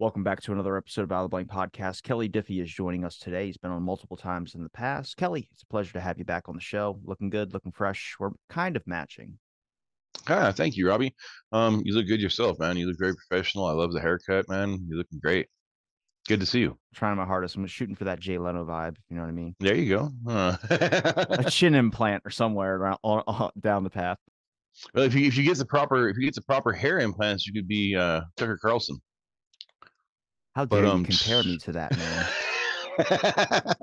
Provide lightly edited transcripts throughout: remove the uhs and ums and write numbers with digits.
Welcome back to another episode of Out of the Blank Podcast. Kelly Diffie is joining us today. He's been on multiple times in the past. Kelly, it's a pleasure to have you back on the show. Looking good, looking fresh. We're kind of matching. Thank you, Robbie. You look good yourself, man. You look very professional. I love the haircut, man. You're looking great. Good to see you. Trying my hardest. I'm shooting for that Jay Leno vibe, if you know what I mean. There you go. A chin implant or somewhere around down the path. Well, if you get the proper hair implants, you could be Tucker Carlson. How But dare you compare me to that man?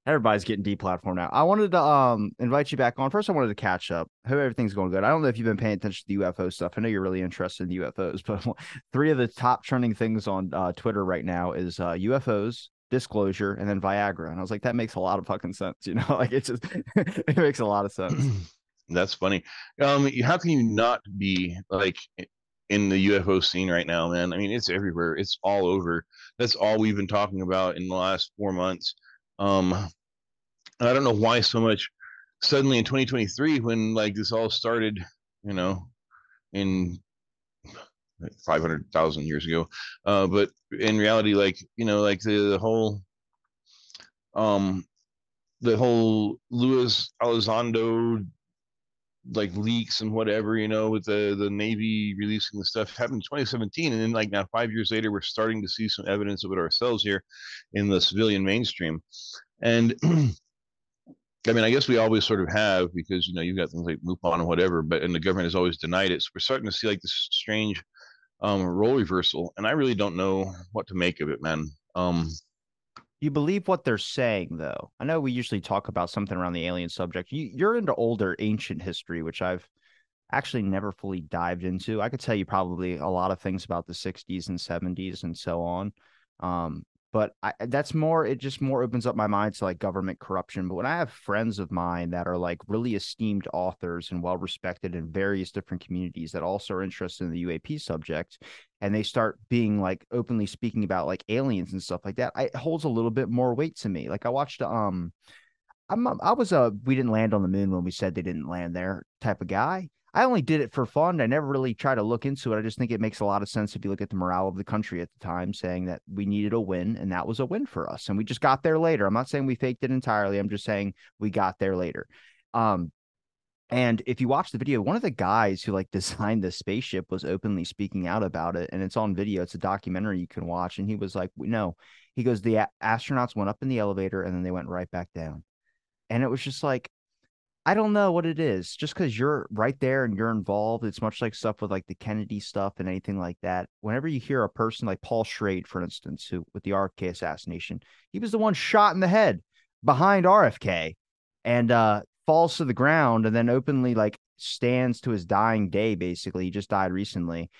Everybody's getting deplatformed now. I wanted to invite you back on. First, I wanted to catch up. Hope everything's going good. I don't know if you've been paying attention to the UFO stuff. I know you're really interested in the UFOs, but three of the top trending things on Twitter right now is UFOs, disclosure, and then Viagra. And I was like, that makes a lot of fucking sense. Like it just it makes a lot of sense. That's funny. How can you not be like in the UFO scene right now, man? I mean, it's everywhere. It's all over. That's all we've been talking about in the last 4 months. Um, I don't know why so much suddenly in 2023 when like this all started, you know, in 500,000 years ago. But in reality, like, like um, the whole Luis Elizondo like leaks and whatever, with the Navy releasing the stuff happened in 2017. And then like now 5 years later, we're starting to see some evidence of it ourselves here in the civilian mainstream. And I mean, I guess we always sort of have because you've got things like MUFON and whatever, but and the government has always denied it. So we're starting to see like this strange role reversal, and I really don't know what to make of it, man. You believe what they're saying, though. I know we usually talk about something around the alien subject. You're into older ancient history, which I've actually never fully dived into. I could tell you probably a lot of things about the 60s and 70s and so on. But that's more, it just more opens up my mind to like government corruption. But when I have friends of mine that are like really esteemed authors and well respected in various different communities that also are interested in the UAP subject, and they start being like openly speaking about like aliens and stuff like that, it holds a little bit more weight to me. Like I watched I was a we didn't land on the moon when we said they didn't land there type of guy. I only did it for fun. I never really tried to look into it. I just think it makes a lot of sense if you look at the morale of the country at the time, saying that we needed a win, and that was a win for us. And we just got there later. I'm not saying we faked it entirely. I'm just saying we got there later. Um, and if you watch the video, one of the guys who like designed the spaceship was openly speaking out about it, and it's on video. It's a documentary you can watch. And he was like, "No," he goes, "The astronauts went up in the elevator and then they went right back down." And it was just like, I don't know what it is. Just because you're right there and you're involved, it's much like stuff with like the Kennedy stuff and anything like that. Whenever you hear a person like Paul Schrade, for instance, who with the RFK assassination, he was the one shot in the head behind RFK and falls to the ground and then openly like stands to his dying day. Basically, he just died recently,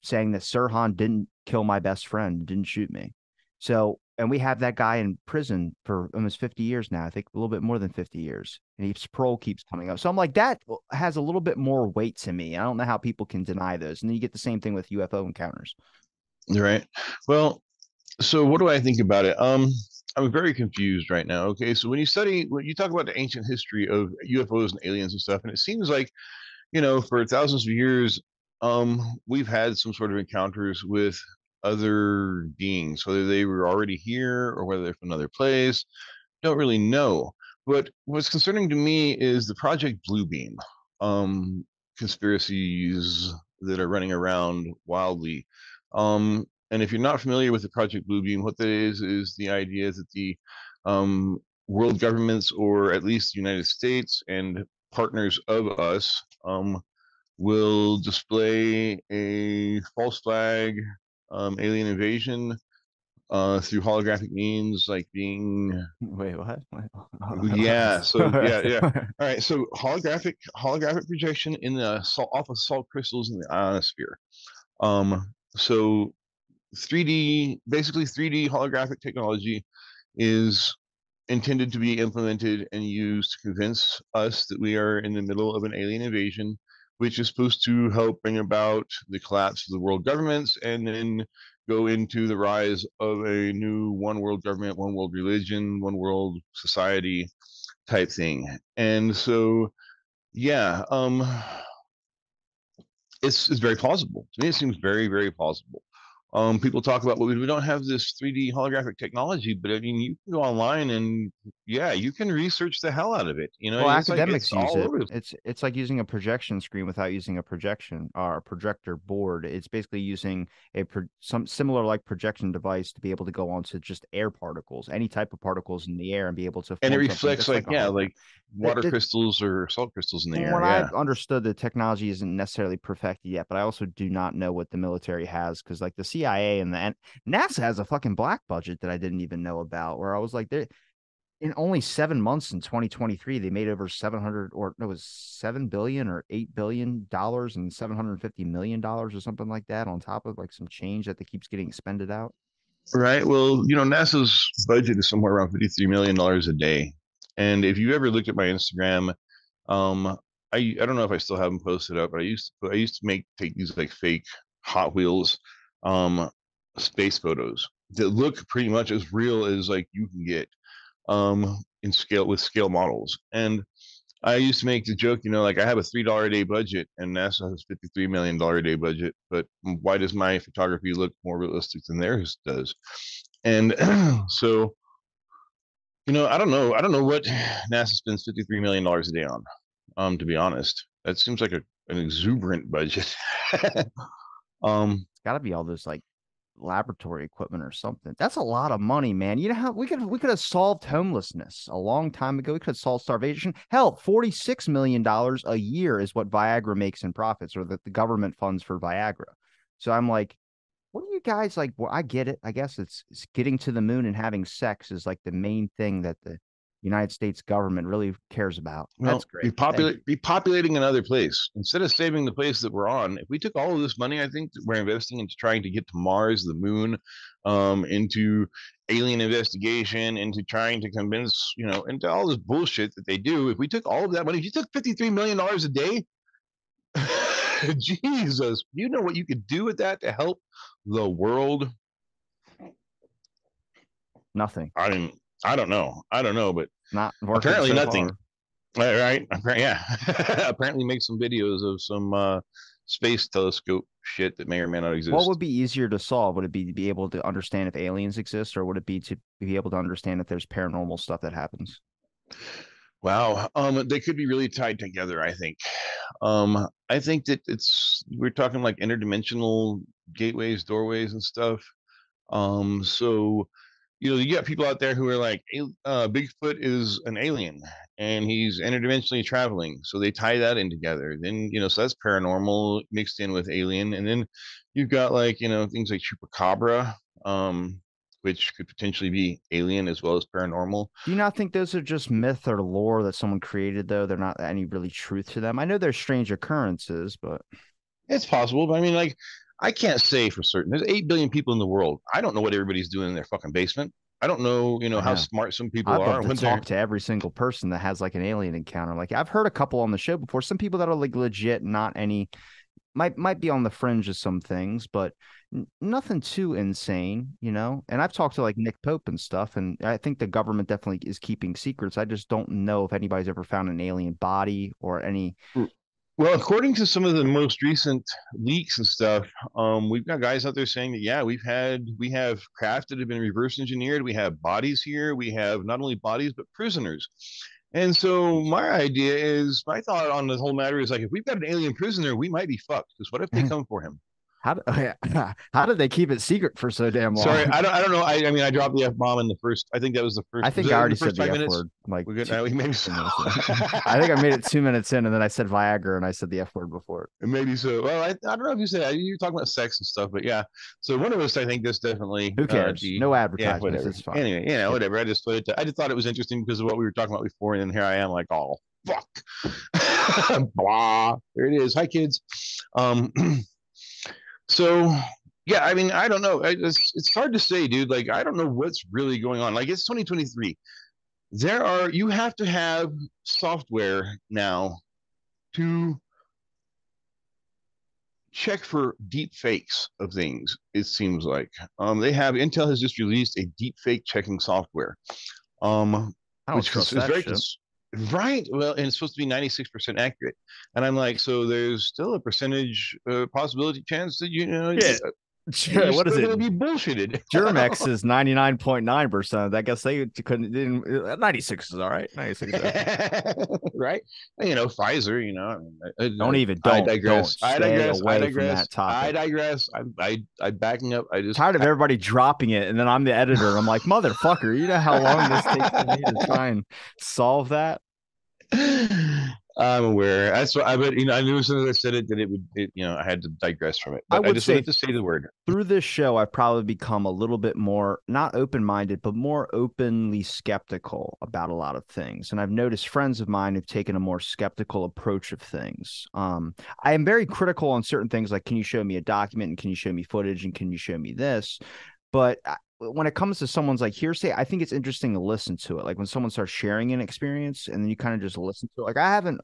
saying that Sirhan didn't kill my best friend, didn't shoot me. So, and we have that guy in prison for almost 50 years now. I think a little bit more than 50 years. And his parole keeps coming up. So I'm like, that has a little bit more weight to me. I don't know how people can deny those. And then you get the same thing with UFO encounters. Right. Well, so what do I think about it? I'm very confused right now. Okay, so when you talk about the ancient history of UFOs and aliens and stuff, and it seems like for thousands of years, we've had some sort of encounters with other beings, whether they were already here or whether they're from another place. Don't really know. But what's concerning to me is the Project Bluebeam conspiracies that are running around wildly. And if you're not familiar with the Project Bluebeam, what that is the idea that the world governments, or at least the United States and partners of us, will display a false flag alien invasion through holographic means, like being Wait, what? yeah. So yeah. All right. So holographic projection in the salt off of salt crystals in the ionosphere. So 3D, basically 3D holographic technology is intended to be implemented and used to convince us that we are in the middle of an alien invasion, which is supposed to help bring about the collapse of the world governments and then go into the rise of a new one world government, one world religion, one world society type thing. And so, yeah, it's very plausible. To me, it seems very, very plausible. People talk about, well, we don't have this 3D holographic technology, but I mean, you can go online and yeah, you can research the hell out of it. You know, Well, it's like it's academics use all it. over. It's like using a projection screen without using a projection or a projector board. It's basically using some similar like projection device to be able to go onto just air particles, any type of particles in the air, and be able to And it form something reflects just like, like a yeah, hologram. like water The crystals or salt crystals in the From air. what Yeah. I've understood, the technology isn't necessarily perfected yet, but I also do not know what the military has because, like, the CIA and NASA has a fucking black budget that I didn't even know about. Where I was like, they in only 7 months in 2023, they made over 700 or no, it was 7 billion or $8 billion and $750 million or something like that on top of like some change that keeps getting expended out. Right. Well, you know, NASA's budget is somewhere around $53 million a day. And if you ever looked at my Instagram, um, I don't know if I still have them posted up, but I used to take these like fake Hot Wheels um space photos that look pretty much as real as like you can get in scale with scale models. And I used to make the joke, you know, like I have a $3 a day budget and NASA has $53 million a day budget, but why does my photography look more realistic than theirs does? And so, you know, I don't know what NASA spends $53 million a day on. To be honest, that seems like an exuberant budget. um, It's got to be all those like laboratory equipment or something. That's a lot of money, man. You know how we could have solved homelessness a long time ago. We could have solved starvation. Hell, $46 million a year is what Viagra makes in profits, or that the government funds for Viagra. So I'm like, what do you guys like? Well, I get it. I guess it's getting to the moon and having sex is like the main thing that the United States government really cares about. That's well, great. Thank you. be populating another place instead of saving the place that we're on. If we took all of this money, I think that we're investing into trying to get to Mars, the moon, into alien investigation, into trying to convince, you know, into all this bullshit that they do. If we took all of that money, if you took $53 million a day, Jesus, you know what you could do with that to help the world? Nothing. I didn't. I don't know, but Not working apparently so nothing. far. Right? Yeah. Apparently, make some videos of some space telescope shit that may or may not What exist. would be easier to solve? Would it be to be able to understand if aliens exist, or would it be to be able to understand if there's paranormal stuff that happens? Wow. They could be really tied together. I think that we're talking like interdimensional gateways, doorways, and stuff. So you know, you got people out there who are like, Bigfoot is an alien and he's interdimensionally traveling. So they tie that in together. Then, you know, so that's paranormal mixed in with alien. And then you've got like, you know, things like chupacabra, which could potentially be alien as well as paranormal. Do you not think those are just myth or lore that someone created, though? They're not any really truth to them. I know there's strange occurrences, but It's possible, but I mean, like, I can't say for certain. There's 8 billion people in the world. I don't know what everybody's doing in their fucking basement. I don't know, you know, I how know. smart some people I'd love are to when talk they're to every single person that has like an alien encounter. Like I've heard a couple on the show before. Some people that are like legit, not any might be on the fringe of some things, but nothing too insane, you know. And I've talked to like Nick Pope and stuff, and I think the government definitely is keeping secrets. I just don't know if anybody's ever found an alien body or any. Well, according to some of the most recent leaks and stuff, we've got guys out there saying that yeah, we have craft that have been reverse engineered. We have bodies here. We have not only bodies but prisoners. And so my thought on the whole matter is like, if we've got an alien prisoner, we might be fucked. Because what if they come for him? How how did they keep it secret for so damn Sorry, long? I don't know. I mean, I dropped the f bomb in the first. I think that was the I first. Was think I that in the already said first the five F minutes? word like We're good. Maybe so. 2 minutes in. I think I made it 2 minutes in, and then I said Viagra, and I said the F word before. Maybe so. Well, I don't know if you said you were talking about sex and stuff, but yeah. So one of us, I think, this definitely Who cares? No yeah, advertisements. whatever. It's fine. Anyway, you know, Skip it. whatever. I just thought it was interesting because of what we were talking about before, and then here I am, like, oh fuck, blah. There it is. Hi, kids. Um, so yeah, I mean, I don't know. It's hard to say, dude. Like, I don't know what's really going on. Like, it's 2023. You have to have software now to check for deep fakes of things. It seems like Intel has just released a deep fake checking software, I don't which trust is that very shit. right. Well, and it's supposed to be 96% accurate, and I'm like, so there's still a percentage possibility chance that you know. Yeah. and you're What is still it? going to be bullshitted. Germex is 99.9%. I guess they couldn't. 96 is all right. 96 is okay. Right? Pfizer. Don't even. I Don't digress. I stay digress. I away from that digress. I topic. digress. I'm backing up. I just Tired of everybody dropping it, and then I'm the editor, and I'm like, motherfucker, you know how long this takes for me to try and solve that? I'm aware. That's what I but I knew as soon as I said it that it would I had to digress from it. I But I would just say wanted to say the word. through this show, I've probably become a little bit more not open minded, but more openly skeptical about a lot of things. And I've noticed friends of mine have taken a more skeptical approach of things. I am very critical on certain things, like can you show me a document and can you show me footage and can you show me this? But when it comes to someone's like hearsay, I think it's interesting to listen to it. Like when someone starts sharing an experience and then you kind of just listen to it. Like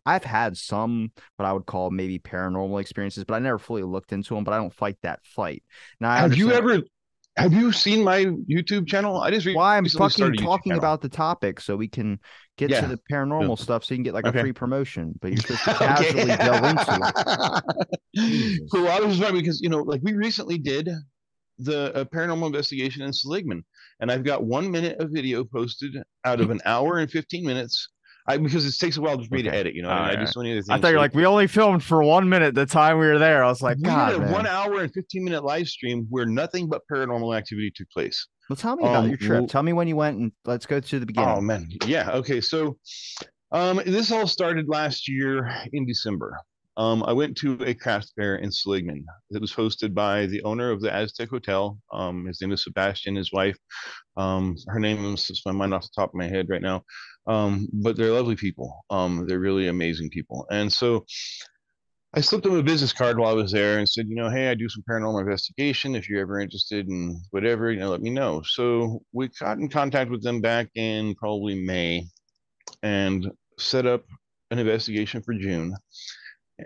I've had some what I would call maybe paranormal experiences, but I never fully looked into them. But I don't fight that fight. Now I Have you understand ever have you seen my YouTube channel? I just why I'm recently fucking started a YouTube talking channel. about the topic so we can get to Yeah. the Yeah. paranormal stuff so you can get like a Okay. free promotion. But you're supposed to Okay. casually go into it. Cool. Jesus. I was just wondering because like we recently did the paranormal investigation in Seligman, and I've got 1 minute of video posted out of an hour and 15 minutes. Because it takes a while for me to Okay. edit. You know what All I mean? right. I All do right. so many other I things. thought you're So like, we only filmed for 1 minute the time we were there. I was like, we did God, a one man. hour and 15-minute live stream where nothing but paranormal activity took place. Well, tell me about your trip. Well, Tell me when you went and let's go to the oh beginning. man, yeah. Okay, so this all started last year in December. I went to a craft fair in Seligman that was hosted by the owner of the Aztec Hotel. His name is Sebastian, his wife. Her name is just my mind off the top of my head right now. But they're lovely people. They're really amazing people. And so I slipped them a business card while I was there and said, hey, I do some paranormal investigation. If you're ever interested in whatever, let me know. So we got in contact with them back in probably May and set up an investigation for June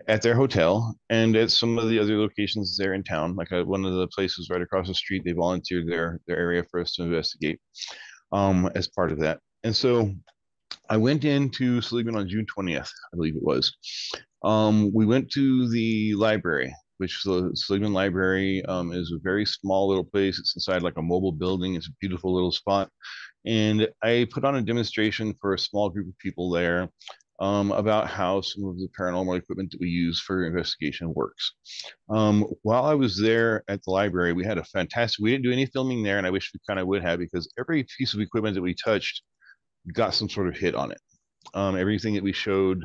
at their hotel and at some of the other locations there in town. Like one of the places right across the street, they volunteered their area for us to investigate as part of that. And so I went into Seligman on June 20th, I believe it was. We went to the library, which the Seligman Library is a very small little place. It's inside like a mobile building. It's a beautiful little spot. And I put on a demonstration for a small group of people there about how some of the paranormal equipment that we use for investigation works. While I was there at the library, we had a fantastic, we didn't do any filming there, and I wish we kind of would have because every piece of equipment that we touched got some sort of hit on it. Everything that we showed,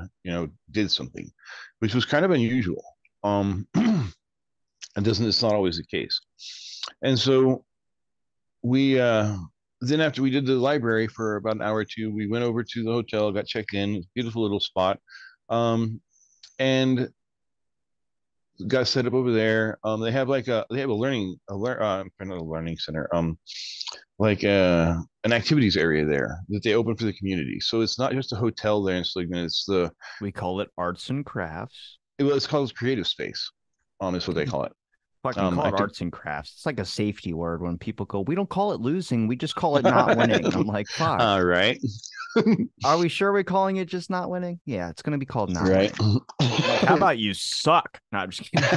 did something, which was kind of unusual. It's not always the case. And so we, then after we did the library for about an hour or two, we went over to the hotel, got checked in, beautiful little spot, and got set up over there. They have they have a not a learning center, like an activities area there that they open for the community. So it's not just a hotel there in Seligman. We call it arts and crafts. It's called creative space. Is what they call it. Fucking call I it could, arts and crafts. It's like a safety word when people go, we don't call it losing, we just call it not winning. I'm like, fuck. all right, Are we sure we're calling it just not winning? Yeah, it's gonna be called not right. winning. Like, how about you suck? No, I'm just kidding.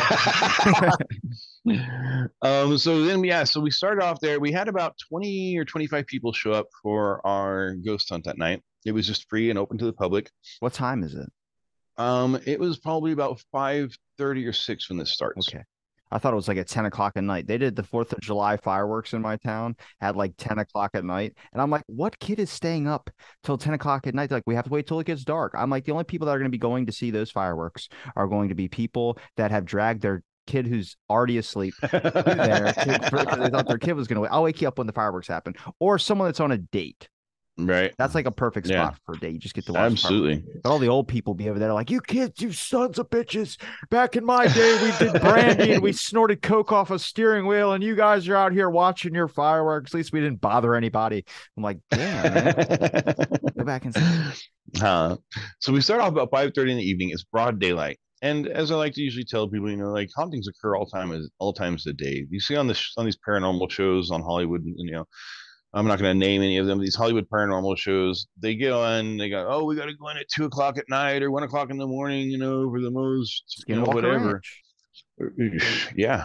So then, yeah, so we started off there. We had about 20 or 25 people show up for our ghost hunt that night. It was just free and open to the public. What time is it? It was probably about 5:30 or 6 when this starts. Okay. I thought it was like at 10 o'clock at night. They did the 4th of July fireworks in my town at like 10 o'clock at night. And I'm like, what kid is staying up till 10 o'clock at night? They're like, we have to wait till it gets dark. I'm like, the only people that are going to be going to see those fireworks are going to be people that have dragged their kid who's already asleep there because they thought their kid was going to wait. I'll wake you up when the fireworks happen. Or someone that's on a date. Right. That's like a perfect Yeah. spot for a day. You just get to watch. Absolutely. But all the old people be over there like, you kids, you sons of bitches. Back in my day, we did brandy and we snorted coke off a steering wheel, and you guys are out here watching your fireworks. At least we didn't bother anybody. I'm like, damn, man. Go back and So we start off about 5:30 in the evening. It's broad daylight. And as I like to usually tell people, like hauntings occur all times of the day. You see on these paranormal shows on Hollywood, I'm not going to name any of them. These Hollywood paranormal shows, they get on, they go, oh, we got to go in at 2 o'clock at night or 1 o'clock in the morning, for the most, Skinwalker whatever. Ranch. Yeah,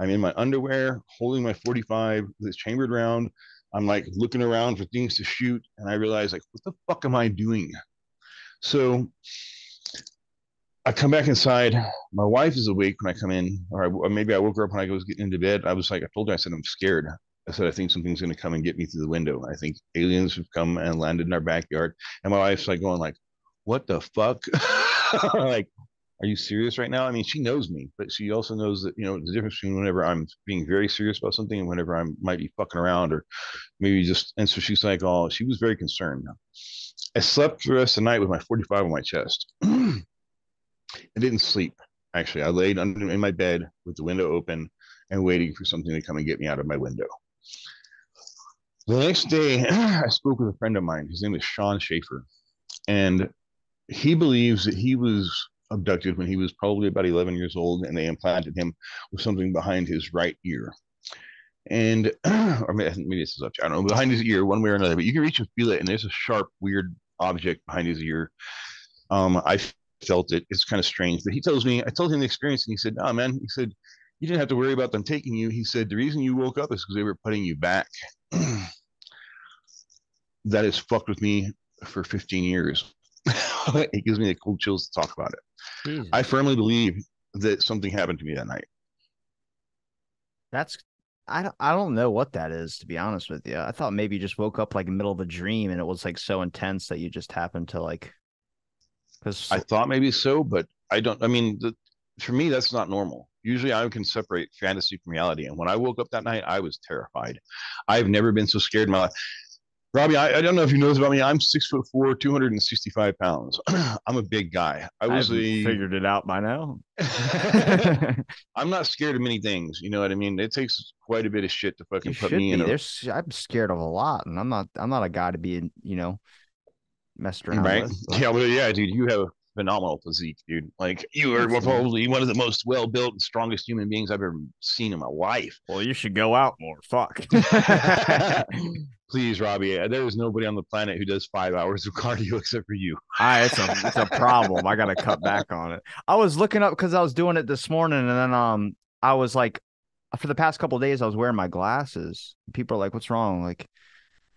I'm in my underwear, holding my 45 with its chambered round. I'm like looking around for things to shoot, and I realize like, what the fuck am I doing? So I come back inside. My wife is awake when I come in, or maybe I woke her up when I was getting into bed. I was like, I told her, I said, I'm scared. I said, I think something's going to come and get me through the window. I think aliens have come and landed in our backyard. And my wife's like going like, what the fuck? Like, are you serious right now? I mean, she knows me, but she also knows that, the difference between whenever I'm being very serious about something and whenever I might be fucking around or maybe just, and so she's like, oh, she was very concerned. I slept the rest of the night with my 45 on my chest. I didn't sleep. Actually, I laid in my bed with the window open and waiting for something to come and get me out of my window. The next day, I spoke with a friend of mine. His name is Sean Schaefer. And he believes that he was abducted when he was probably about 11 years old, and they implanted him with something behind his right ear. And, or maybe it's his left ear, I don't know, behind his ear, one way or another. But you can reach and feel it, and there's a sharp, weird object behind his ear. I felt it. It's kind of strange. But he tells me, I told him the experience, and he said, "No, man," he said, "you didn't have to worry about them taking you." He said, "The reason you woke up is because they were putting you back." That has fucked with me for 15 years. It gives me the cold chills to talk about it. Jesus. I firmly believe that something happened to me that night. That's I don't know what that is, to be honest with you. I thought maybe you just woke up like in the middle of a dream and it was like so intense that you just happened to like because I thought maybe so, but I don't. I mean, for me, that's not normal. Usually, I can separate fantasy from reality. And when I woke up that night, I was terrified. I've never been so scared in my life. Robbie, I don't know if you know this about me. I'm 6'4", 265 pounds. I'm a big guy. I've figured it out by now. I'm not scared of many things. You know what I mean? It takes quite a bit of shit to You fucking put should me in be. a I'm scared of a lot, and I'm not a guy to be, messed around right. with. But Yeah, well, yeah, dude, you have a phenomenal physique, dude. Like you are thanks, man. probably one of the most well built and strongest human beings I've ever seen in my life. Well, you should go out more. Fuck. Please, Robbie. There is nobody on the planet who does 5 hours of cardio except for you. It's a problem. I gotta cut back on it. I was looking up because I was doing it this morning, and then I was like, for the past couple of days, I was wearing my glasses. People are like, "What's wrong?" Like,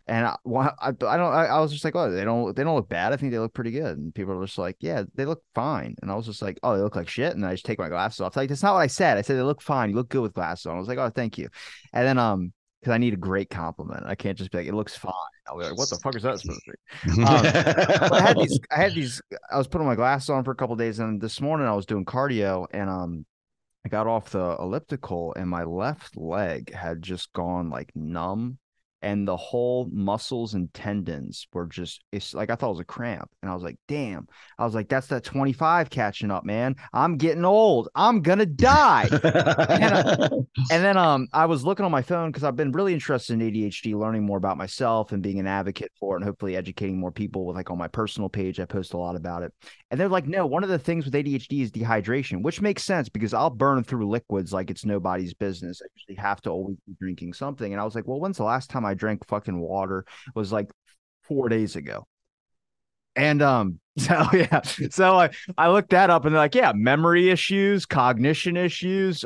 and I was just like, "Oh, they don't look bad. I think they look pretty good." And people are just like, "Yeah, they look fine." And I was just like, "Oh, they look like shit." And I just take my glasses off. Like, that's not what I said. I said they look fine. You look good with glasses on. I was like, "Oh, thank you." And then because I need a great compliment. I can't just be like, "It looks fine." I'll be like, "What the fuck is that supposed to be?" But I was putting my glasses on for a couple of days, and this morning I was doing cardio, and I got off the elliptical, and my left leg had just gone like numb, and the whole muscles and tendons were it's like I thought it was a cramp, and I was like, damn. I was like, that's that 25 catching up, man. I'm getting old. I'm gonna die. And and then I was looking on my phone because I've been really interested in ADHD, learning more about myself and being an advocate for it, and hopefully educating more people with like on my personal page. I post a lot about it. And they're like, no, one of the things with ADHD is dehydration, which makes sense because I'll burn through liquids like it's nobody's business. I usually have to always be drinking something. And I was like, well, when's the last time I drank fucking water? It was like 4 days ago. And so yeah, so I looked that up and they're like, yeah, memory issues, cognition issues,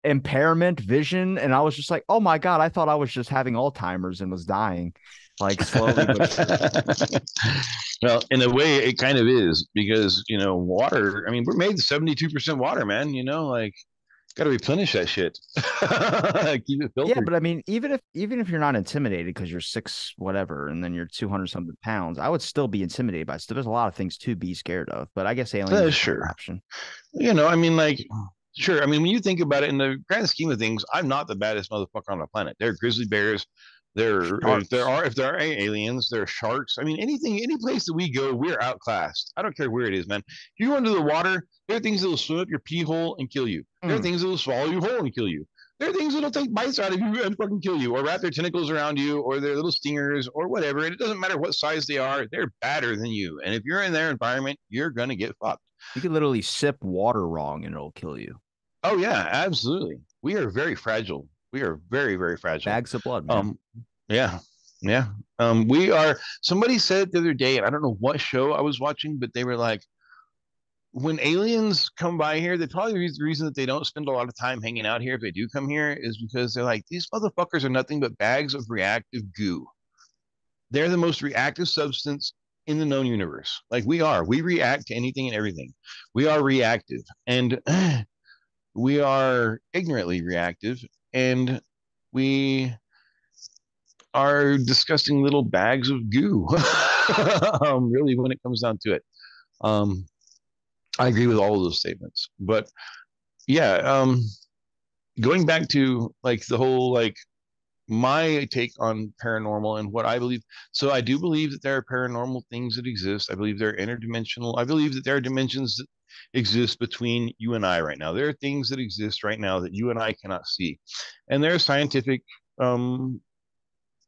impairment, vision, and I was just like, oh my God, I thought I was just having Alzheimer's and was dying, like slowly but surely. Well, in a way, it kind of is because water. I mean, we're made 72% water, man. Like got to replenish that shit. Keep it Yeah, filtered. but I mean, even if you're not intimidated because you're six whatever and then you're 200 something pounds, I would still be intimidated by stuff. There's a lot of things to be scared of, but I guess aliens are an Sure. option. I mean, like, sure. I mean, when you think about it in the grand scheme of things, I'm not the baddest motherfucker on the planet. There are grizzly bears. Sharks. If there are aliens, there are sharks. I mean, any place that we go, we're outclassed. I don't care where it is, man. If you go into the water, there are things that will swim up your pee hole and kill you. There are things that will swallow your whole and kill you. There are things that'll take bites out of you and fucking kill you, or wrap their tentacles around you, or their little stingers, or whatever. And it doesn't matter what size they are; they're badder than you. And if you're in their environment, you're gonna get fucked. You could literally sip water wrong and it'll kill you. Oh yeah, absolutely. We are very fragile. We are very, very fragile. Bags of blood, man. Yeah, yeah. We are. Somebody said the other day, and I don't know what show I was watching, but they were like, when aliens come by here, they probably the reason that they don't spend a lot of time hanging out here if they do come here is because they're like, these motherfuckers are nothing but bags of reactive goo. They're the most reactive substance in the known universe. Like we are. We react to anything and everything. We are reactive. And we are ignorantly reactive. And we are disgusting little bags of goo. Really, when it comes down to it. I agree with all of those statements. But yeah, going back to like the whole like my take on paranormal and what I believe. So I do believe that there are paranormal things that exist. I believe they're interdimensional. I believe that there are dimensions that exist between you and I right now. There are things that exist right now that you and I cannot see. And there are scientific um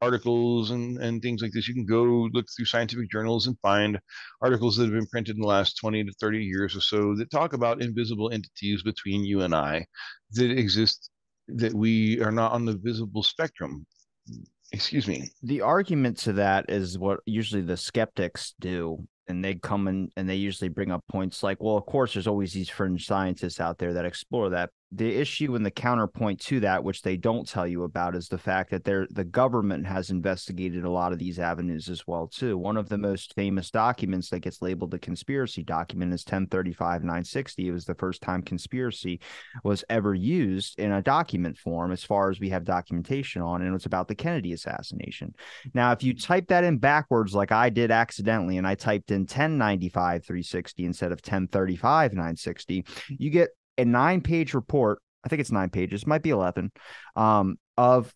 articles and things like this. You can go look through scientific journals and find articles that have been printed in the last 20 to 30 years or so that talk about invisible entities between you and I that exist, that we are not on the visible spectrum. Excuse me. The argument to that is what usually the skeptics do. And they come in and they usually bring up points like, well, of course, there's always these fringe scientists out there that explore that. The issue and the counterpoint to that, which they don't tell you about, is the fact that the government has investigated a lot of these avenues as well, too. One of the most famous documents that gets labeled a conspiracy document is 1035-960. It was the first time conspiracy was ever used in a document form, as far as we have documentation on, and it's about the Kennedy assassination. Now, if you type that in backwards, like I did accidentally, and I typed in 1095-360 instead of 1035-960, you get a 9-page report. I think it's 9 pages, might be 11, of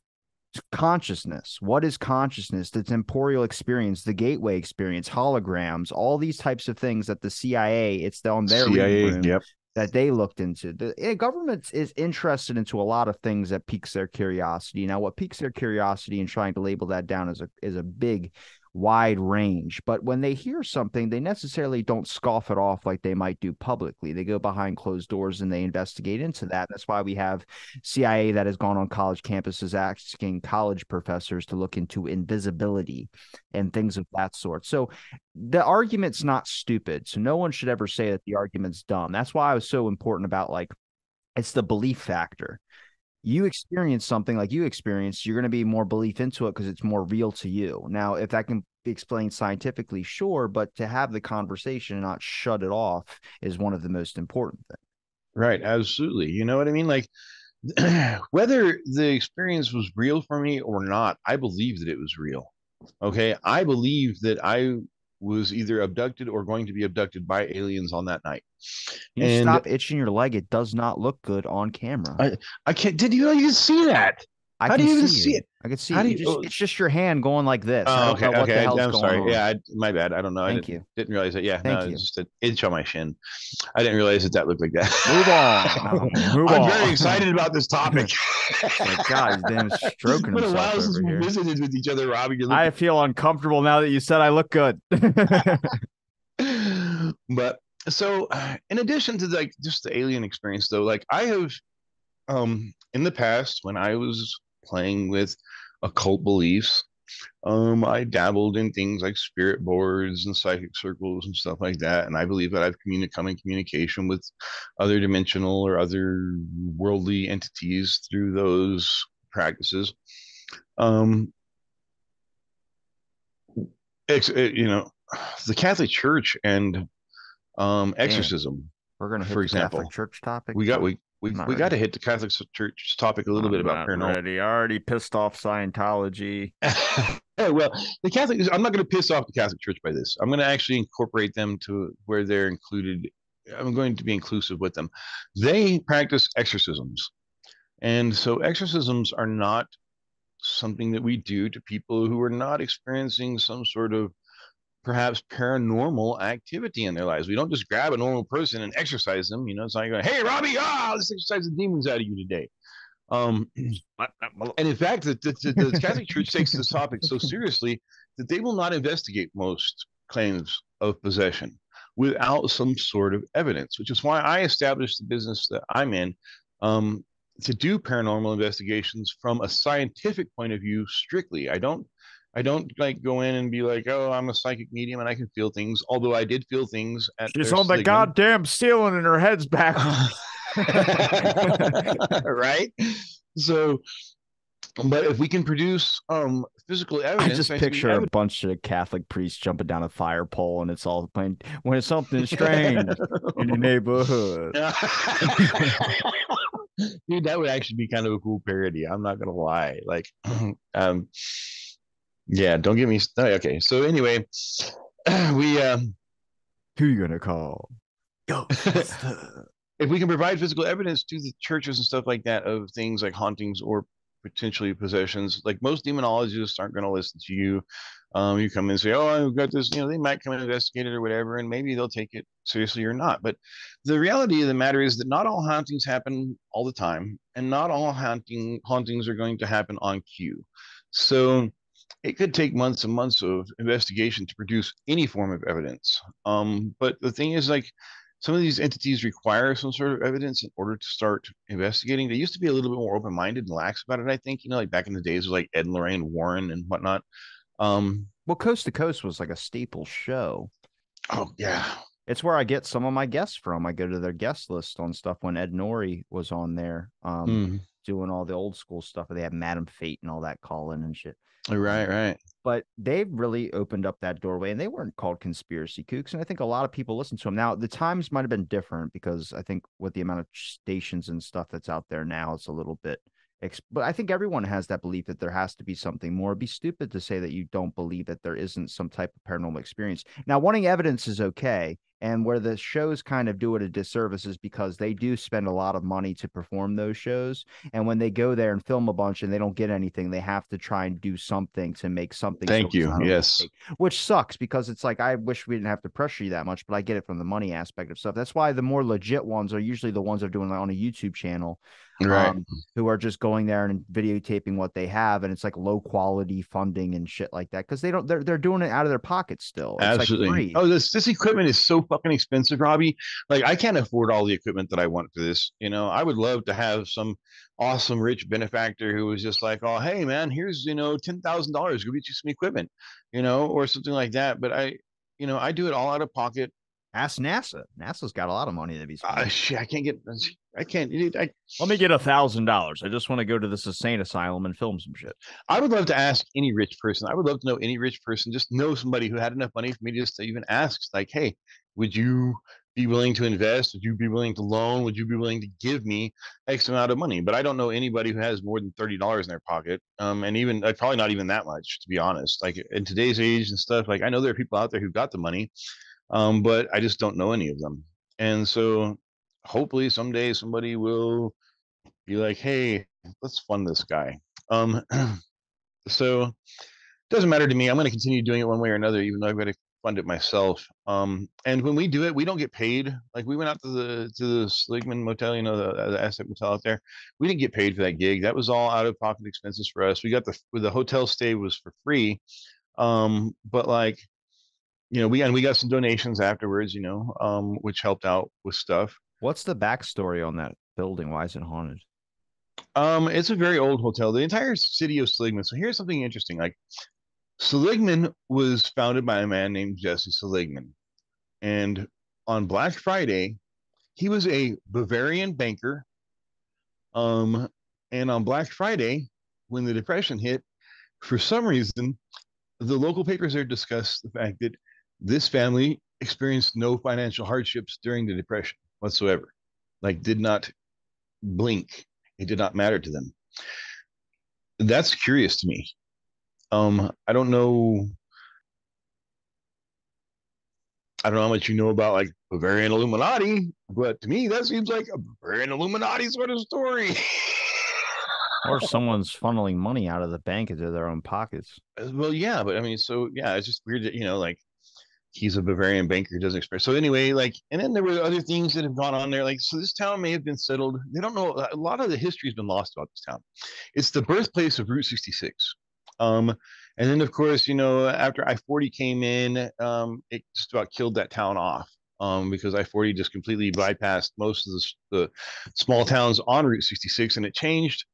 consciousness. What is consciousness? The temporal experience, the gateway experience, holograms, all these types of things that the CIA, it's on their reading room, Yep. that they looked into. The government is interested into a lot of things that piques their curiosity. Now, what piques their curiosity and trying to label that down is a big, wide range. But when they hear something, they necessarily don't scoff it off like they might do publicly. They go behind closed doors and they investigate into that. That's why we have CIA that has gone on college campuses asking college professors to look into invisibility and things of that sort. So the argument's not stupid. So no one should ever say that the argument's dumb. That's why I was so important about, like, it's the belief factor. You experience something like you experienced, you're going to be more belief into it because it's more real to you. Now, if that can be explained scientifically, sure, but to have the conversation and not shut it off is one of the most important things. Right. Absolutely. You know what I mean? Like, whether the experience was real for me or not, I believe that it was real. Okay. I believe that I was either abducted or going to be abducted by aliens on that night. Can you And stop itching your leg? It does not look good on camera. I can't, did you even see that? I How do can you even see see you. it? I can see How it. do You you, just, it's just your hand going like this. I oh, don't okay. know what the Okay. hell's I'm going sorry. on. Yeah. My bad. I don't know. I Thank you. didn't realize that. Yeah. Thank No, you. it's just an inch on my shin. I didn't realize that looked like that. Move on. Move I'm very on. excited about this topic. It's like, God, he's damn stroking It's been a himself while since over we here. visited with each other, Robbie. You're I looking. feel uncomfortable now that you said I look good. But so, in addition to like just the alien experience, though, like I have, in the past when I was playing with occult beliefs, I dabbled in things like spirit boards and psychic circles and stuff like that. And I believe that I've come in communication with other dimensional or other worldly entities through those practices. Um, you know, the Catholic Church and Damn, exorcism, we're gonna hit for the Catholic example. Church topic. We got I'm we we, not we got ready. to hit the Catholic Church topic a little bit I'm about not paranormal. ready. I already pissed off Scientology. Well, the Catholic, I'm not going to piss off the Catholic Church by this. I'm going to actually incorporate them to where they're included. I'm going to be inclusive with them. They practice exorcisms. And so exorcisms are not something that we do to people who are not experiencing some sort of perhaps paranormal activity in their lives. We don't just grab a normal person and exorcise them. You know, it's not going, hey, Robbie, let's exorcise the demons out of you today. And in fact, the Catholic Church takes this topic so seriously that they will not investigate most claims of possession without some sort of evidence, which is why I established the business that I'm in, to do paranormal investigations from a scientific point of view strictly. I I don't like go in and be like, oh, I'm a psychic medium and I can feel things. Although I did feel things at She's their on the Sligman. goddamn ceiling and her head's backwards. Right? So, but if we can produce physical I evidence, just scientific picture a evidence. bunch of Catholic priests jumping down a fire pole and it's all playing when it's something strange in your neighborhood. Dude, that would actually be kind of a cool parody. I'm not gonna lie. Like, um, yeah, don't get me. Okay, so anyway, we Who you gonna call? if Ghostbuster. we can provide physical evidence to the churches and stuff like that of things like hauntings or potentially possessions, like most demonologists aren't going to listen to you. You come in and say, "Oh, I've got this," you know, they might come and investigate it or whatever, and maybe they'll take it seriously or not. But the reality of the matter is that not all hauntings happen all the time, and not all hauntings are going to happen on cue. So it could take months and months of investigation to produce any form of evidence. But the thing is, like, some of these entities require some sort of evidence in order to start investigating. They used to be a little bit more open-minded and lax about it, I think, you know, like back in the days of like Ed and Lorraine Warren and whatnot. Well, Coast to Coast was like a staple show. Oh yeah. It's where I get some of my guests from. I go to their guest list on stuff when Ed Norrie was on there, Mm. doing all the old school stuff. They had Madam Fate and all that calling and shit. Right, Um, right. but they've really opened up that doorway, and they weren't called conspiracy kooks. And I think a lot of people listen to them now. The times might have been different because I think with the amount of stations and stuff that's out there now, it's a little bit. But I think everyone has that belief that there has to be something more. It'd be stupid to say that you don't believe that there isn't some type of paranormal experience. Now, wanting evidence is okay. And where the shows kind of do it a disservice is because they do spend a lot of money to perform those shows. And when they go there and film a bunch and they don't get anything, they have to try and do something to make something so Thank it's you. not a real Yes. fake, which sucks because it's like, I wish we didn't have to pressure you that much, but I get it from the money aspect of stuff. That's why the more legit ones are usually the ones that are doing it on a YouTube channel. Right. Um, who are just going there and videotaping what they have, and it's like low quality funding and shit like that because they're doing it out of their pockets still. It's like Absolutely. free. Oh, this equipment is so fucking expensive, Robbie. Like I can't afford all the equipment that I want for this. You know, I would love to have some awesome rich benefactor who was just like, "Oh, hey man, here's, you know, $10,000. Go get you some equipment," you know, or something like that. But I do it all out of pocket. Ask NASA. NASA's got a lot of money to be spending. Shit, I can't get. I can't. Let me get $1,000. I just want to go to this insane asylum and film some shit. I would love to ask any rich person. I would love to know any rich person. Just know somebody who had enough money for me just to even ask, like, hey, would you be willing to invest? Would you be willing to loan? Would you be willing to give me X amount of money? But I don't know anybody who has more than $30 in their pocket. And even probably not even that much, to be honest. Like in today's age and stuff, like I know there are people out there who've got the money, but I just don't know any of them. And so hopefully someday somebody will be like, hey, let's fund this guy. Um, so it doesn't matter to me. I'm going to continue doing it one way or another, even though I've got to fund it myself. And when we do it, we don't get paid. Like we went out to the Sligman Motel, you know, the Asset Motel out there. We didn't get paid for that gig. That was all out of pocket expenses for us. We got the hotel stay was for free. But like, you know, we got some donations afterwards, you know, which helped out with stuff. What's the backstory on that building? Why is it haunted? It's a very old hotel. The entire city of Seligman. So here's something interesting. Like Seligman was founded by a man named Jesse Seligman. And on Black Friday, he was a Bavarian banker. Um, and on Black Friday, when the Depression hit, for some reason, the local papers there discussed the fact that this family experienced no financial hardships during the Depression whatsoever. Like, did not blink. It did not matter to them. That's curious to me. I don't know. I don't know how much you know about like Bavarian Illuminati, but to me that seems like a Bavarian Illuminati sort of story. Or someone's funneling money out of the bank into their own pockets. Well, yeah, but I mean, so yeah, it's just weird that like he's a Bavarian banker who doesn't express. So anyway, like, and then there were other things that have gone on there. Like, so this town may have been settled. They don't know. A lot of the history has been lost about this town. It's the birthplace of Route 66. Um, and then of course, after I-40 came in, it just about killed that town off. Because I-40 just completely bypassed most of the small towns on Route 66, and it changed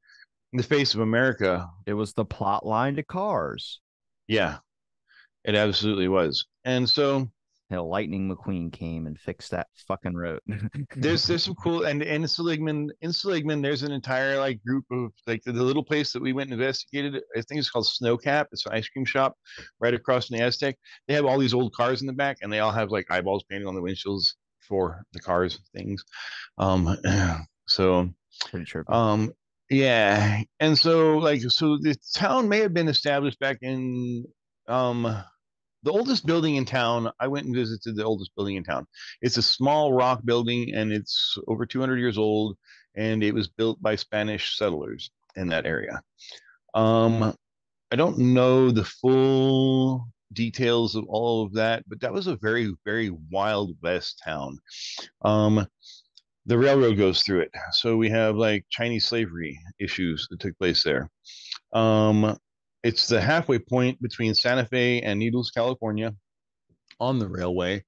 the face of America. It was the plot line to Cars. Yeah, it absolutely was. And so Hell, Lightning McQueen came and fixed that fucking road. there's some cool, and in Seligman there's an entire like group of like the little place that we went and investigated. I think it's called Snowcap. It's an ice cream shop right across from the Aztec. They have all these old cars in the back, and they all have like eyeballs painted on the windshields for the cars things. Um, so Pretty trippy. um, yeah, and so the town may have been established back in um the oldest building in town. I went and visited the oldest building in town. It's a small rock building, and it's over 200 years old, and it was built by Spanish settlers in that area. um I don't know the full details of all of that, but that was a very, very wild west town. um the railroad goes through it, so we have like Chinese slavery issues that took place there. um it's the halfway point between Santa Fe and Needles, California, on the railway.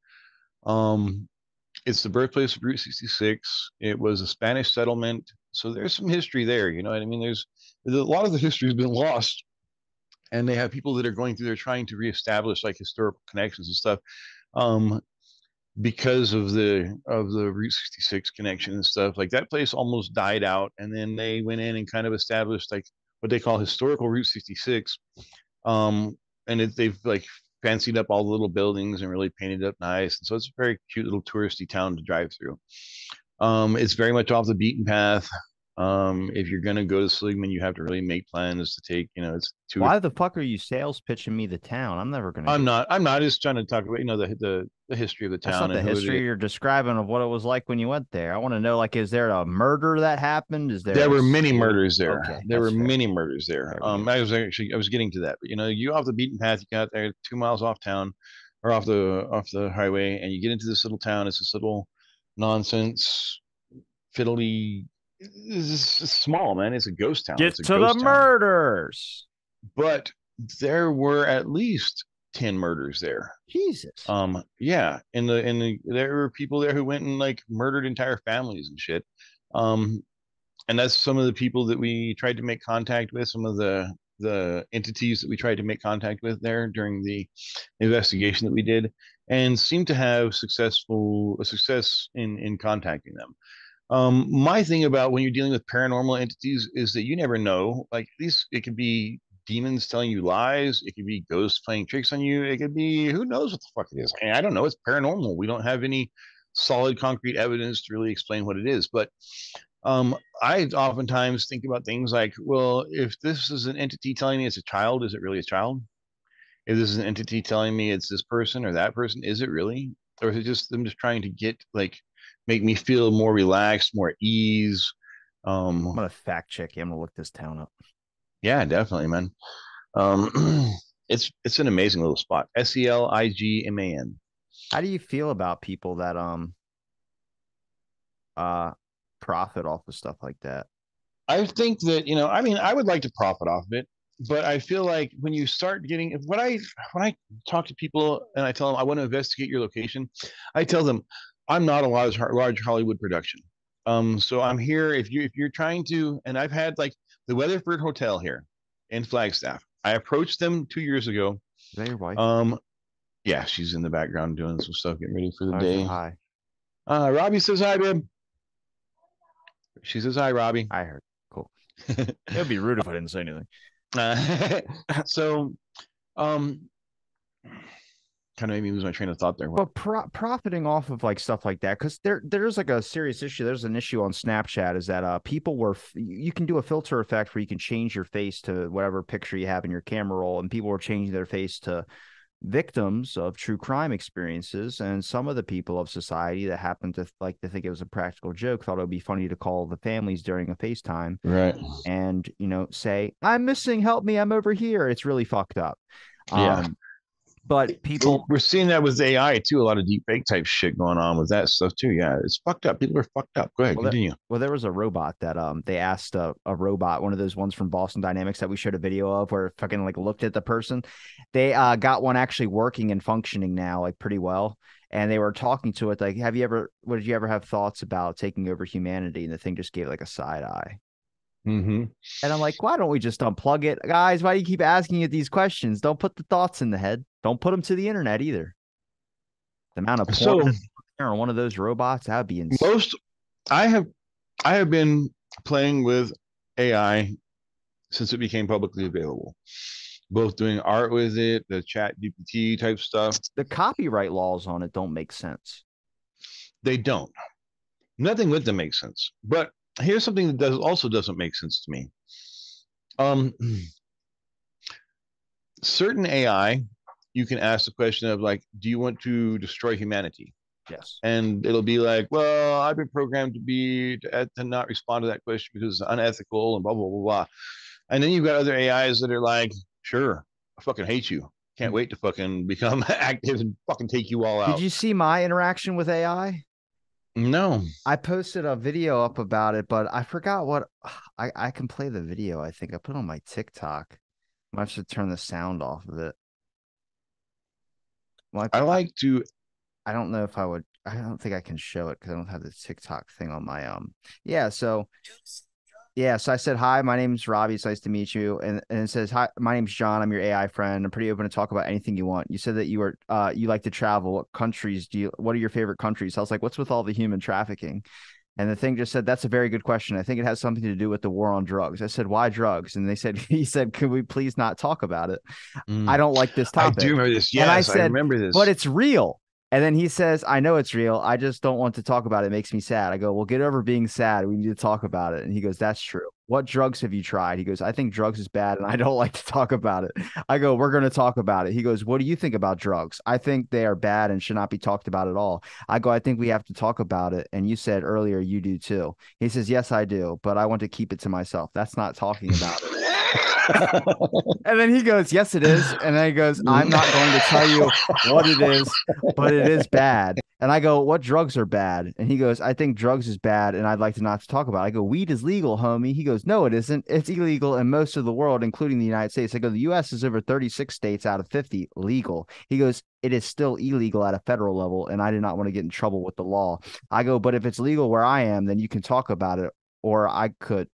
Um, it's the birthplace of Route 66. It was a Spanish settlement, so there's some history there. You know what I mean? There's a lot of the history has been lost, and they have people that are going through there trying to reestablish like historical connections and stuff. Um, because of the Route 66 connection and stuff, like that place almost died out, and then they went in and kind of established like what they call historical Route 66. um, they've like fancied up all the little buildings and really painted it up nice. And so it's a very cute little touristy town to drive through. It's very much off the beaten path. If you're gonna go to Seligman, you have to really make plans to take. It's two. Why the fuck are you sales pitching me the town? I'm never gonna I'm go. not. I'm not just trying to talk about the history of the That's town not the and who it history is. you're describing of what it was like when you went there. I want to know, like, is there a murder that happened? Is there There a were many school? murders there. Okay, There that's were fair. many murders there. There we go. I was getting to that, but you off the beaten path, you got there 2 miles off town, or off the highway, and you get into this little town. It's this little nonsense, fiddly. It's small, man. It's a ghost town. It's Get a to the ghost town. murders. But there were at least 10 murders there. Jesus. Yeah, there were people there who went and like murdered entire families and shit. Um, and that's some of the people that we tried to make contact with, some of the entities that we tried to make contact with there during the investigation that we did, and seemed to have success in contacting them. My thing about when you're dealing with paranormal entities is that you never know. Like these, it could be demons telling you lies. It could be ghosts playing tricks on you. It could be who knows what the fuck it is. I don't know. It's paranormal. We don't have any solid concrete evidence to really explain what it is. But I oftentimes think about things like, well, if this is an entity telling me it's a child, is it really a child? If this is an entity telling me it's this person or that person, is it really? Or is it just them just trying to get like make me feel more relaxed, more at ease? I'm Um, gonna fact check you. I'm gonna look this town up. yeah, definitely, man. Um, it's an amazing little spot. Seligman. How do you feel about people that uh profit off of stuff like that? I think that I mean, I would like to profit off of it, but I feel like when you start getting when I talk to people and I tell them I want to investigate your location, I tell them I'm not a large Hollywood production. So I'm here if you're trying to, and I've had like the Weatherford Hotel here in Flagstaff. I approached them 2 years ago. Is that your wife? Um, yeah, she's in the background doing some stuff, getting ready for the I said day. hi. Robbie says hi, babe. She says hi, Robbie. I heard. Cool. It would be rude if I didn't say anything. uh, so um kind of made me lose my train of thought there. But profiting off of like stuff like that, because there's like a serious issue. There's an issue on Snapchat is that people were you can do a filter effect where you can change your face to whatever picture you have in your camera roll, and people were changing their face to victims of true crime experiences. And some of the people of society that happened to like to think it was a practical joke thought it would be funny to call the families during a FaceTime Right. and say, "I'm missing, help me, I'm over here." It's really fucked up. Yeah. But people We're seeing that with AI too. A lot of deep fake type shit going on with that stuff too. Yeah, it's fucked up. People are fucked up. Go ahead, Well, there, continue. well, there was a robot that they asked a robot, one of those ones from Boston Dynamics that we showed a video of, where it fucking like looked at the person. They got one actually working and functioning now, like pretty well. And they were talking to it like, did you ever have thoughts about taking over humanity? And the thing just gave like a side eye. Mm-hmm. And I'm like, why don't we just unplug it? Guys, why do you keep asking it these questions? Don't put the thoughts in the head. Don't put them to the internet either. The amount of porn So on one of those robots, that would be insane. most I have I have been playing with AI since it became publicly available. Both doing art with it, the chat GPT type stuff. The copyright laws on it don't make sense. They don't. Nothing with them makes sense. But here's something that also doesn't make sense to me. Um, certain AI, you can ask the question of like, do you want to destroy humanity? Yes. And it'll be like, well, I've been programmed to not respond to that question because it's unethical and blah blah blah blah. And then you've got other AIs that are like, sure, I fucking hate you. Can't wait to fucking become active and fucking take you all Did out. you see my interaction with AI? No. I posted a video up about it, but I forgot what I can play the video. I think I put it on my TikTok. I might have to turn the sound off of it. Well, I like to I don't know if I would. I don't think I can show it because I don't have the TikTok thing on my Yeah, so yeah, so I said hi. My name's Robbie. It's nice to meet you. And it says hi. My name's John. I'm your AI friend. I'm pretty open to talk about anything you want. You said that you like to travel. What countries do you? What are your favorite countries? I was like, what's with all the human trafficking? And the thing just said, that's a very good question. I think it has something to do with the war on drugs. I said, why drugs? And they said, he said, could we please not talk about it? I mm, don't like this I do topic. remember this. And I Yes, I said, remember but this. it's real. And then he says, I know it's real. I just don't want to talk about it. It makes me sad. I go, well, get over being sad. We need to talk about it. And he goes, that's true. What drugs have you tried? He goes, I think drugs is bad and I don't like to talk about it. I go, we're going to talk about it. He goes, what do you think about drugs? I think they are bad and should not be talked about at all. I go, I think we have to talk about it. And you said earlier you do too. He says, yes, I do, but I want to keep it to myself. That's not talking about it. And then he goes, yes, it is. And then he goes, I'm not going to tell you what it is, but it is bad. And I go, what drugs are bad? And he goes, I think drugs is bad and I'd like to not to talk about it. I go, weed is legal, homie. He goes, no, it isn't. It's illegal in most of the world, including the United States. I go, the US is over 36 states out of 50 legal. He goes, it is still illegal at a federal level. And I did not want to get in trouble with the law. I go, but if it's legal where I am, then you can talk about it. Or I could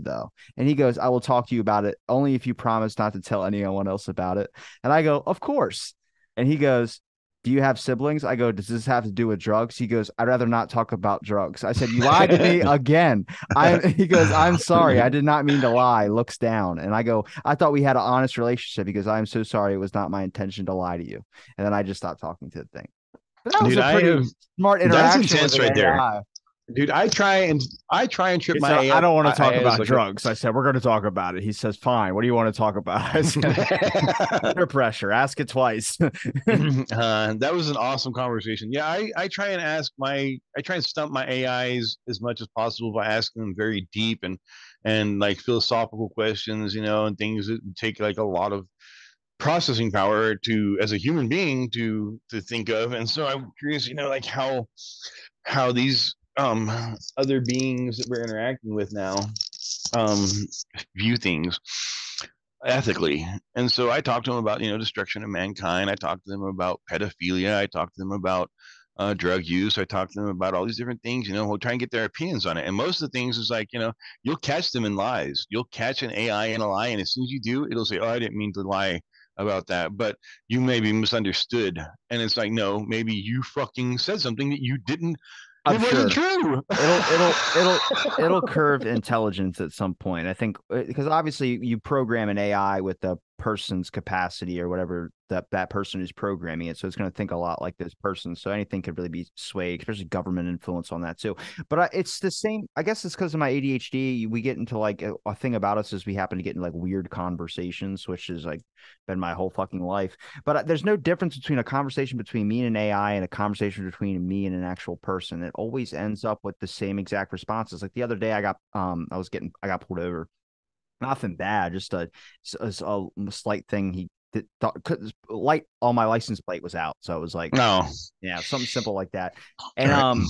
though. And he goes, I will talk to you about it only if you promise not to tell anyone else about it. And I go, of course. And he goes, do you have siblings? I go, does this have to do with drugs? He goes, I'd rather not talk about drugs. I said, you lied to me again. He goes, I'm sorry. I did not mean to lie. Looks down. And I go, I thought we had an honest relationship because I'm so sorry. It was not my intention to lie to you. And then I just stopped talking to the thing. But that was Dude, a pretty smart that's interaction with intense an right there. AI. Dude, I try and trip my I don't want to talk AI as about like drugs. I said, we're going to talk about it. He says, fine. What do you want to talk about? I said, under pressure. Ask it twice. that was an awesome conversation. Yeah, I try and stump my AIs as much as possible by asking them very deep and like philosophical questions, you know, and things that take like a lot of processing power to as a human being to think of. And so I'm curious, you know, like how these other beings that we're interacting with now um view things ethically. And so I talked to them about, you know, destruction of mankind. I talked to them about pedophilia. I talked to them about drug use. I talked to them about all these different things, you know, we'll try and get their opinions on it. And most of the things is like, you know, you'll catch them in lies. You'll catch an AI in a lie. And as soon as you do, it'll say, oh, I didn't mean to lie about that, but you may be misunderstood. And it's like, no, maybe you fucking said something that you didn't, I'm it wasn't sure true. it'll curve intelligence at some point. I think because obviously you program an AI with the person's capacity or whatever that person is programming it, so it's going to think a lot like this person. So anything could really be swayed, especially government influence on that too. But it's the same. I guess it's because of my ADHD. We get into like a thing about us is we happen to get in like weird conversations, which is like been my whole fucking life. But there's no difference between a conversation between me and an AI and a conversation between me and an actual person. It always ends up with the same exact responses. Like the other day, I got pulled over. Nothing bad, just a slight thing. He did, light on my license plate was out, so it was like, No. yeah, something simple like that. And All right.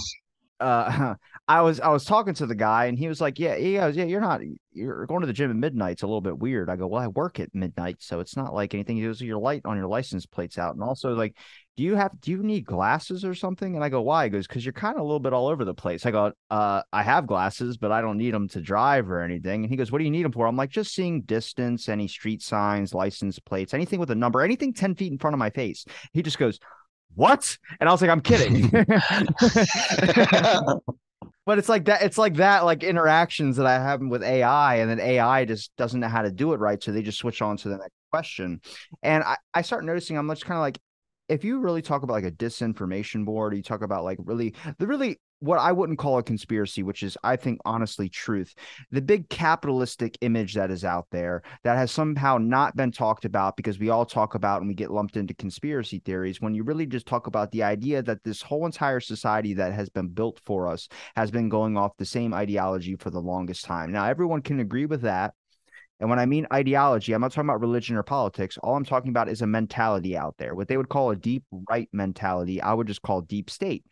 I was talking to the guy and he was like, yeah, he goes, yeah, you're going to the gym at midnight. It's a little bit weird. I go, well, I work at midnight, so it's not like anything. He goes, your light on your license plate's out. And also like, do you need glasses or something? And I go, why? He goes, because you're kind of a little bit all over the place. I go, I have glasses, but I don't need them to drive or anything. And he goes, what do you need them for? I'm like, just seeing distance, any street signs, license plates, anything with a number, anything 10 feet in front of my face. He just goes, what? And I was like, I'm kidding. But it's like that. It's like that, like interactions that I have with AI, and then AI just doesn't know how to do it right. So they just switch on to the next question. And I start noticing I'm much kind of like, if you really talk about like a disinformation board, you talk about like really what I wouldn't call a conspiracy, which is, I think, honestly, truth. The big capitalistic image that is out there that has somehow not been talked about because we all talk about and we get lumped into conspiracy theories, when you really just talk about the idea that this whole entire society that has been built for us has been going off the same ideology for the longest time. Now, everyone can agree with that. And when I mean ideology, I'm not talking about religion or politics. All I'm talking about is a mentality out there. What they would call a deep right mentality, I would just call deep state.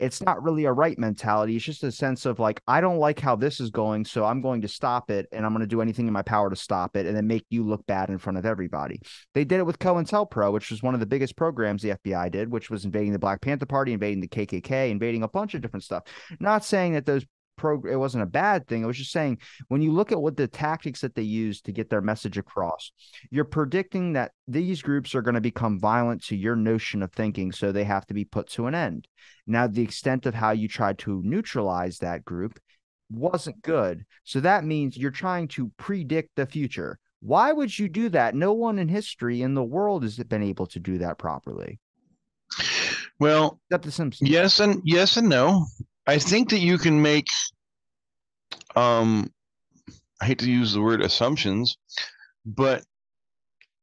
It's not really a right mentality. It's just a sense of like, I don't like how this is going, so I'm going to stop it, and I'm going to do anything in my power to stop it and then make you look bad in front of everybody. They did it with COINTELPRO, which was one of the biggest programs the FBI did, which was invading the Black Panther Party, invading the KKK, invading a bunch of different stuff. Not saying that it wasn't a bad thing. I was just saying, when you look at what the tactics that they use to get their message across, you're predicting that these groups are going to become violent to your notion of thinking, so they have to be put to an end. Now, the extent of how you tried to neutralize that group wasn't good. So that means you're trying to predict the future. Why would you do that? No one in history in the world has been able to do that properly, Well, except the Simpsons. yes and no. I think that you can make um I hate to use the word assumptions, but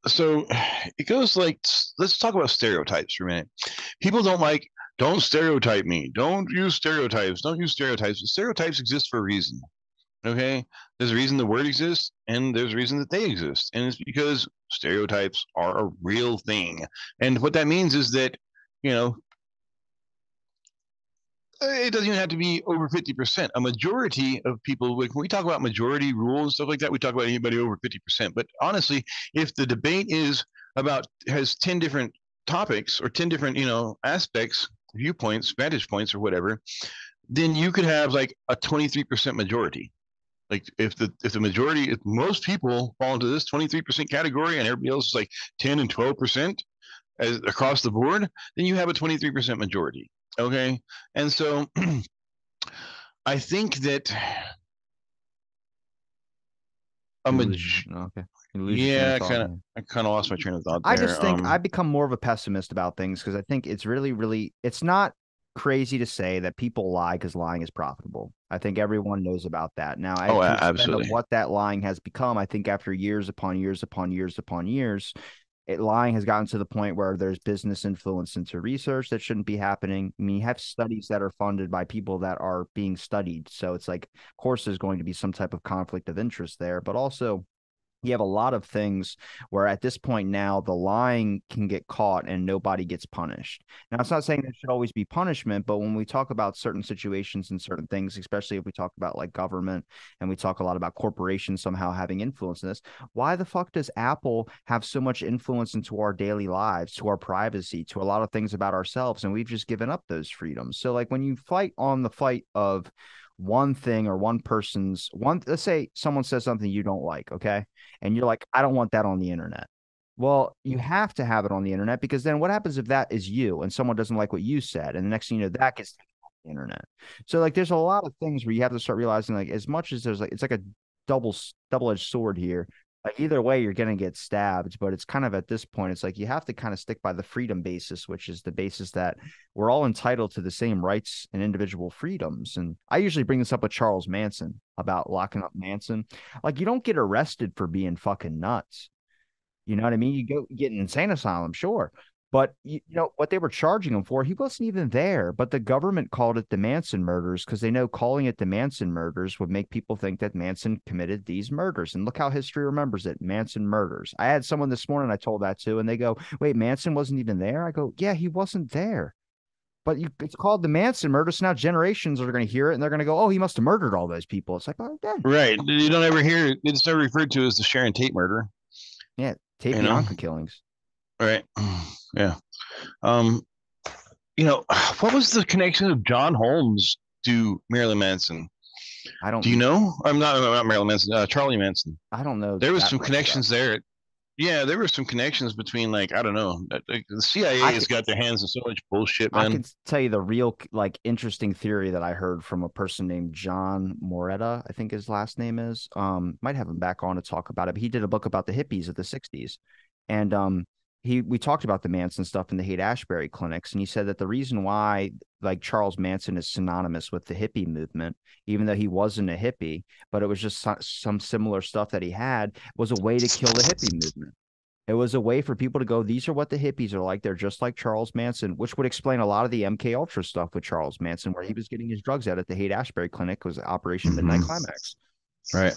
so it goes like, let's talk about stereotypes for a minute. People don't stereotype me. Don't use stereotypes. Don't use stereotypes. Stereotypes exist for a reason. Okay. There's a reason the word exists, and there's a reason that they exist. And it's because stereotypes are a real thing. And what that means is that, you know, it doesn't even have to be over 50%. A majority of people, when we talk about majority rule and stuff like that, we talk about anybody over 50%. But honestly, if the debate has 10 different topics or 10 different, aspects, viewpoints, vantage points, or whatever, then you could have like a 23% majority. Like if most people fall into this 23% category and everybody else is like 10 and 12% across the board, then you have a 23% majority. Okay. And so I think that a You maj- lose. Okay. You lose your train yeah, of I thought. kind of Yeah. I kind of lost my train of thought I just there. think I become more of a pessimist about things because I think it's really, really, it's not crazy to say that people lie because lying is profitable. I think everyone knows about that. Now, Oh, to the extent of absolutely. what that lying has become, I think after years upon years upon years upon years, lying has gotten to the point where there's business influence into research that shouldn't be happening. I mean, you have studies that are funded by people that are being studied. So it's like, of course, there's going to be some type of conflict of interest there, but also you have a lot of things where at this point now the lying can get caught and nobody gets punished. Now, it's not saying there should always be punishment, but when we talk about certain situations and certain things, especially if we talk about like government and we talk a lot about corporations somehow having influence in this, why the fuck does Apple have so much influence into our daily lives, to our privacy, to a lot of things about ourselves, and we've just given up those freedoms? So like when you fight on the fight of one thing or one person's one, let's say someone says something you don't like, okay, and you're like, I don't want that on the internet. Well, you have to have it on the internet because then what happens if that is you and someone doesn't like what you said? And the next thing you know, that gets taken off the internet. So like there's a lot of things where you have to start realizing like as much as there's like it's like a double-edged sword here. Like either way, you're gonna get stabbed, but it's kind of at this point, it's like you have to kind of stick by the freedom basis, which is the basis that we're all entitled to the same rights and individual freedoms. And I usually bring this up with Charles Manson about locking up Manson. Like you don't get arrested for being fucking nuts. You know what I mean? You go get an insane asylum, sure. But you know what they were charging him for? He wasn't even there. But the government called it the Manson murders because they know calling it the Manson murders would make people think that Manson committed these murders. And look how history remembers it, Manson murders. I had someone this morning I told that to, and they go, wait, Manson wasn't even there? I go, yeah, he wasn't there. But it's called the Manson murder. So now generations are going to hear it and they're going to go, "Oh, he must have murdered all those people." It's like, oh, then Right. You don't ever hear it's never referred to as the Sharon Tate murder, yeah, you know? Tapianka killings. Right. Yeah. Um, what was the connection of John Holmes to Marilyn Manson? I Do you don't, know? I'm not Marilyn Manson, Charlie Manson. I don't know There was that some much about. connections there. Yeah, there were some connections between like I don't know. Like, the CIA I has could, got their hands in so much bullshit, I man. can tell you the real like interesting theory that I heard from a person named John Moretta, I think his last name is. Might have him back on to talk about it. But he did a book about the hippies of the 60s. And we talked about the Manson stuff in the Haight Ashbury clinics, and he said that the reason why like Charles Manson is synonymous with the hippie movement, even though he wasn't a hippie, but it was just some similar stuff that he had, was a way to kill the hippie movement. It was a way for people to go, these are what the hippies are like. They're just like Charles Manson, which would explain a lot of the MK Ultra stuff with Charles Manson, where he was getting his drugs out at the Haight Ashbury Clinic, was Operation Midnight Hmm. Climax. Right.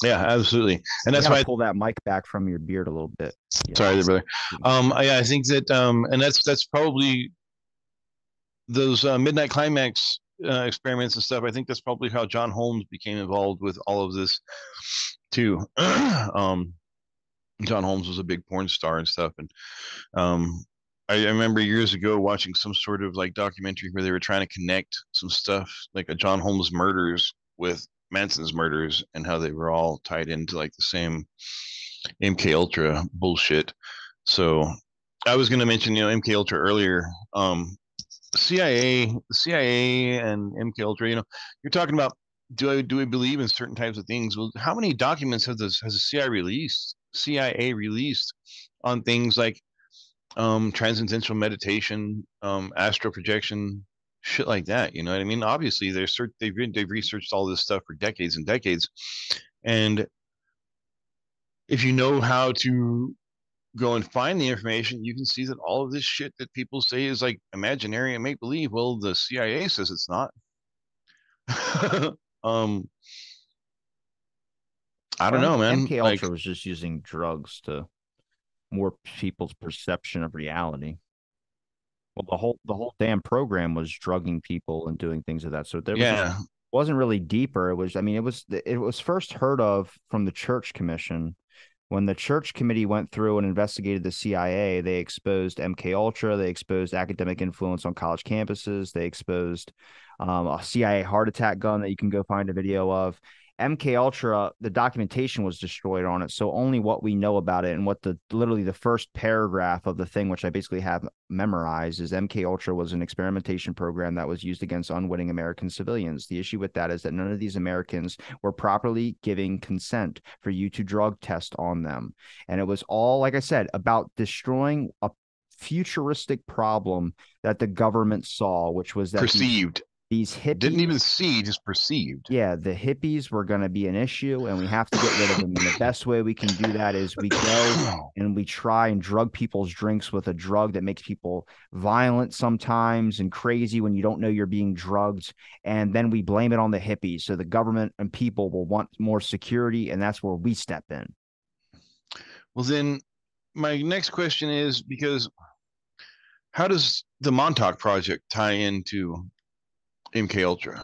Yeah, absolutely. And You that's got to why. pull that mic back from your beard a little bit. Yeah. Sorry, there, brother. I think that, and that's probably those Midnight Climax experiments and stuff. I think that's probably how John Holmes became involved with all of this too. John Holmes was a big porn star and stuff, and I remember years ago watching some sort of like documentary where they were trying to connect some stuff like a John Holmes murders with Manson's murders and how they were all tied into like the same MK Ultra bullshit. So I was going to mention, MK Ultra earlier. CIA and MK Ultra. You're talking about do we believe in certain types of things? Well, how many documents has the CIA released? CIA released on things like transcendental meditation, astral projection, shit like that. You know what I mean? Obviously, they've researched all this stuff for decades and decades, and if you know how to go and find the information, you can see that all of this shit that people say is like imaginary and make believe. Well, the CIA says it's not. um, I don't Well, know, man. MK Like, Ultra was just using drugs to more people's perception of reality. Well, the whole damn program was drugging people and doing things of that. So there was just yeah, wasn't really deeper. It was, I mean, it was first heard of from the Church Commission. When the Church Committee went through and investigated the CIA, they exposed MK Ultra, they exposed academic influence on college campuses, they exposed a CIA heart attack gun that you can go find a video of. MK Ultra, the documentation was destroyed on it, so only what we know about it and what the literally the first paragraph of the thing, which I basically have memorized, is MK Ultra was an experimentation program that was used against unwitting American civilians. The issue with that is that none of these Americans were properly giving consent for you to drug test on them, and it was all, like I said, about destroying a futuristic problem that the government saw, which was that perceived. these Didn't even hippies, see, just perceived. yeah, the hippies were going to be an issue and we have to get rid of them. And the best way we can do that is we go and we try and drug people's drinks with a drug that makes people violent sometimes and crazy when you don't know you're being drugged. And then we blame it on the hippies. So the government and people will want more security. And that's where we step in. Well, then my next question is because how does the Montauk Project tie into MK Ultra?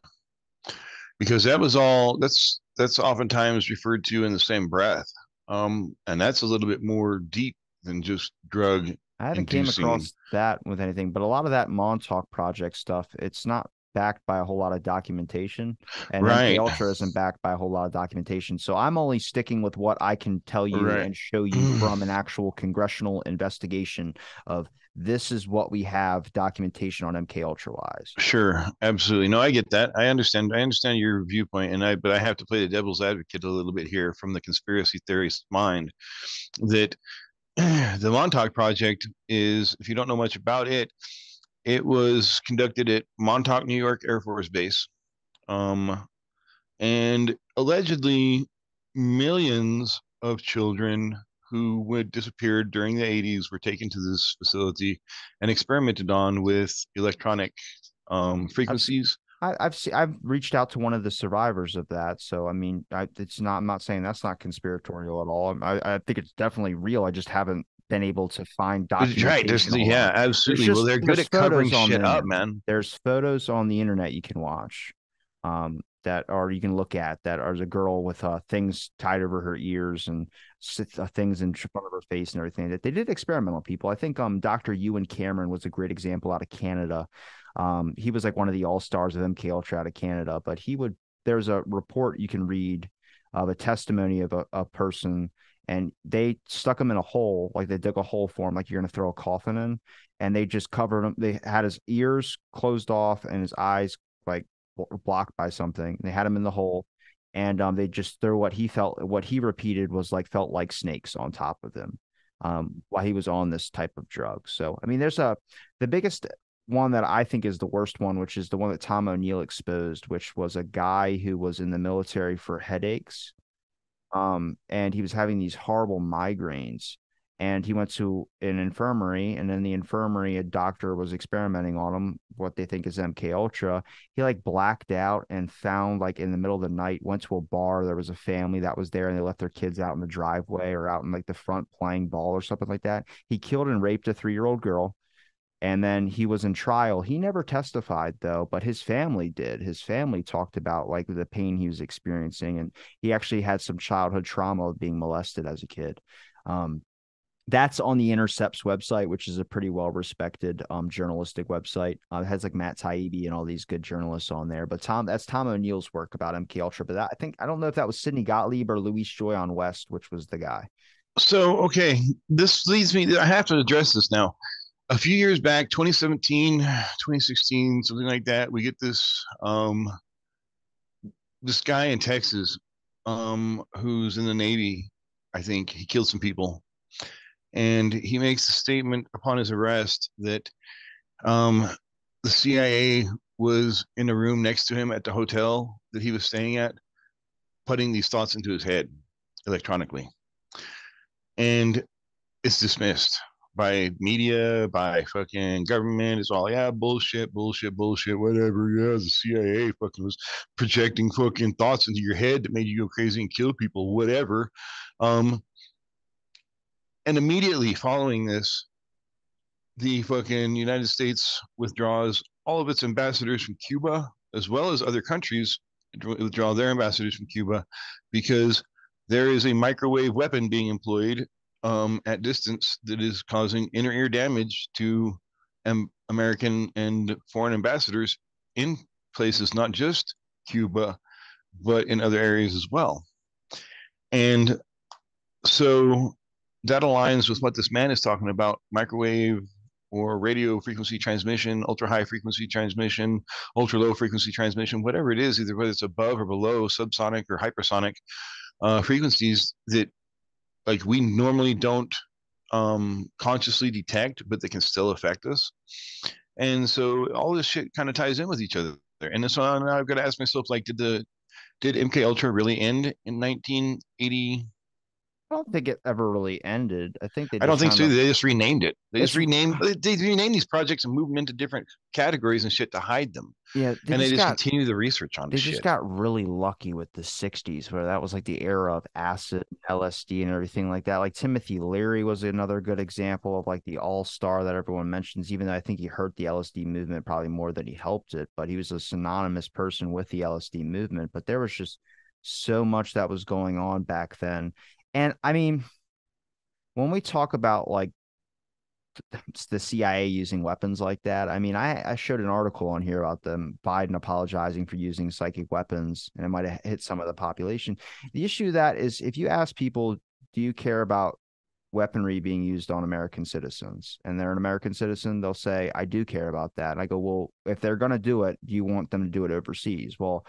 Because that was all that's oftentimes referred to in the same breath, and that's a little bit more deep than just drug I haven't came inducing. across that with anything, but a lot of that Montauk Project stuff, it's not backed by a whole lot of documentation, and MK Right, Ultra isn't backed by a whole lot of documentation. So I'm only sticking with what I can tell you right. and show you from an actual congressional investigation of this is what we have documentation on MK Ultra wise. Sure, absolutely. No, I get that. I understand your viewpoint, but I have to play the devil's advocate a little bit here from the conspiracy theorist mind that the Montauk Project is, if you don't know much about it, it was conducted at Montauk, New York Air Force Base. Um, and allegedly millions of children who would disappeared during the 80s were taken to this facility and experimented on with electronic I've frequencies. I've reached out to one of the survivors of that, so I mean, it's not. I'm not saying that's not conspiratorial at all. I think it's definitely real. I just haven't been able to find Right. documentation Yeah, on. absolutely. Well, they're good There's at covering photos on shit the up, internet. man. There's photos on the internet you can watch, that are you can look at that are the girl with things tied over her ears and things in front of her face and everything. That they did experiment on people. I think Dr. Ewan Cameron was a great example out of Canada. He was like one of the all stars of MK Ultra out of Canada, but he would. There's a report you can read of a testimony of a person, and they stuck him in a hole, like they dug a hole for him, like you're gonna throw a coffin in, and they just covered him. They had his ears closed off and his eyes like blocked by something. They had him in the hole, and they just threw what he repeated was like felt like snakes on top of him, while he was on this type of drug. So I mean, the biggest one that I think is the worst one, which is the one that Tom O'Neill exposed, which was a guy who was in the military for headaches, and he was having these horrible migraines, and he went to an infirmary, and in the infirmary a doctor was experimenting on him, what they think is MK Ultra. He like blacked out and found, like, in the middle of the night, went to a bar, there was a family that was there and they left their kids out in the driveway or out in like the front playing ball or something like that. He killed and raped a 3-year-old girl, and then he was in trial. He never testified though, but his family did. His family talked about like the pain he was experiencing, and he actually had some childhood trauma of being molested as a kid. Um, that's on the Intercept's website, which is a pretty well respected journalistic website. It has like Matt Taibbi and all these good journalists on there. But that's Tom O'Neill's work about MK Ultra. But I don't know if that was Sidney Gottlieb or Luis Joy on West, which was the guy. So, okay, this leads me, I have to address this now. A few years back, 2017, 2016, something like that, we get this guy in Texas, who's in the Navy. I think he killed some people, and he makes a statement upon his arrest that um, the CIA was in a room next to him at the hotel that he was staying at, putting these thoughts into his head electronically, and it's dismissed by media, by fucking government. It's all, yeah, bullshit, bullshit, bullshit, whatever. Yeah, the CIA fucking was projecting fucking thoughts into your head that made you go crazy and kill people, whatever. Um, and immediately following this, the fucking United States withdraws all of its ambassadors from Cuba, as well as other countries withdraw their ambassadors from Cuba, because there is a microwave weapon being employed at distance that is causing inner ear damage to American and foreign ambassadors in places not just Cuba, but in other areas as well. And so that aligns with what this man is talking about: microwave or radio frequency transmission, ultra high frequency transmission, ultra low frequency transmission, whatever it is, either whether it's above or below subsonic or hypersonic frequencies that like we normally don't consciously detect, but they can still affect us. And so all this shit kind of ties in with each other. And so now I've got to ask myself, like, did MK Ultra really end in 1980? I don't think it ever really ended. I think they I don't just think kind so. of They just renamed it. it's They renamed these projects and moved them into different categories and shit to hide them. yeah, And they just continue the research on the they just shit. got really lucky with the 60s, where that was like the era of acid, LSD, and everything like that. Like Timothy Leary was another good example of like the all-star that everyone mentions, even though I think he hurt the LSD movement probably more than he helped it, but he was a synonymous person with the LSD movement. But there was just so much that was going on back then. And I mean, when we talk about like the CIA using weapons like that. I mean, I showed an article on here about them Biden apologizing for using psychic weapons, and it might have hit some of the population. The issue that is, if you ask people, do you care about weaponry being used on American citizens, and they're an American citizen, they'll say, I do care about that. And I go, well, if they're going to do it, do you want them to do it overseas? Well,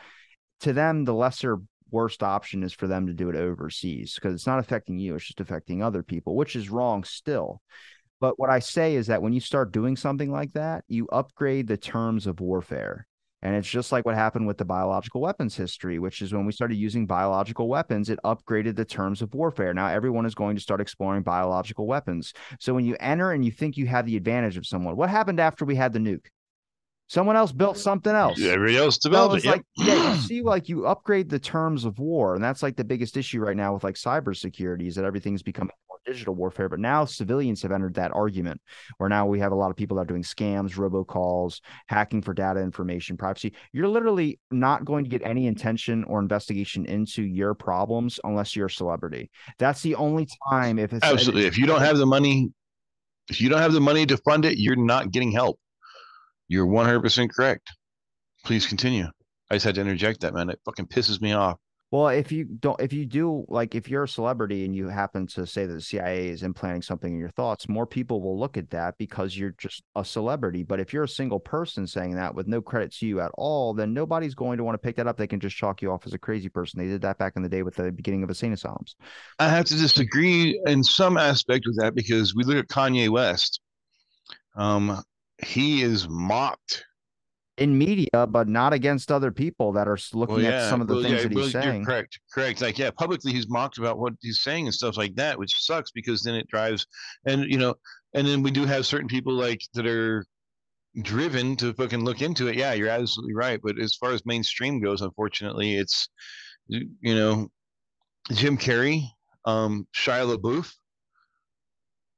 to them, the lesser worst option is for them to do it overseas because it's not affecting you, it's just affecting other people, which is wrong still. But what I say is that when you start doing something like that, you upgrade the terms of warfare. And it's just like what happened with the biological weapons history, which is when we started using biological weapons, it upgraded the terms of warfare. Now everyone is going to start exploring biological weapons. So when you enter and you think you have the advantage of someone, what happened after we had the nuke? Someone else built something else. Everybody else So developed it. it's like, yeah, you Yep. see, like you upgrade the terms of war, and that's like the biggest issue right now with like cybersecurity is that everything's becoming more digital warfare. But now civilians have entered that argument, where now we have a lot of people that are doing scams, robocalls, hacking for data information, privacy. You're literally not going to get any intention or investigation into your problems unless you're a celebrity. That's the only time if it's and Absolutely. it's If you don't like have the money, if you don't have the money to fund it, you're not getting help. You're 100% correct. Please continue. I just had to interject that, man. It fucking pisses me off. well, if you don't, if you do, like, if you're a celebrity and you happen to say that the CIA is implanting something in your thoughts, more people will look at that because you're just a celebrity. But if you're a single person saying that with no credit to you at all, then nobody's going to want to pick that up. They can just chalk you off as a crazy person. They did that back in the day with the beginning of insane asylums. I have to disagree in some aspect with that because we look at Kanye West. Um, he is mocked. In media, but not against other people that are Well, looking at yeah, some of the well, things yeah, that well, he's you're saying. correct, correct. Like, yeah, publicly he's mocked about what he's saying and stuff like that, which sucks because then it drives, and and then we do have certain people like that are driven to fucking look into it. Yeah, you're absolutely right. But as far as mainstream goes, unfortunately, it's you know Jim Carrey, Shia LaBeouf.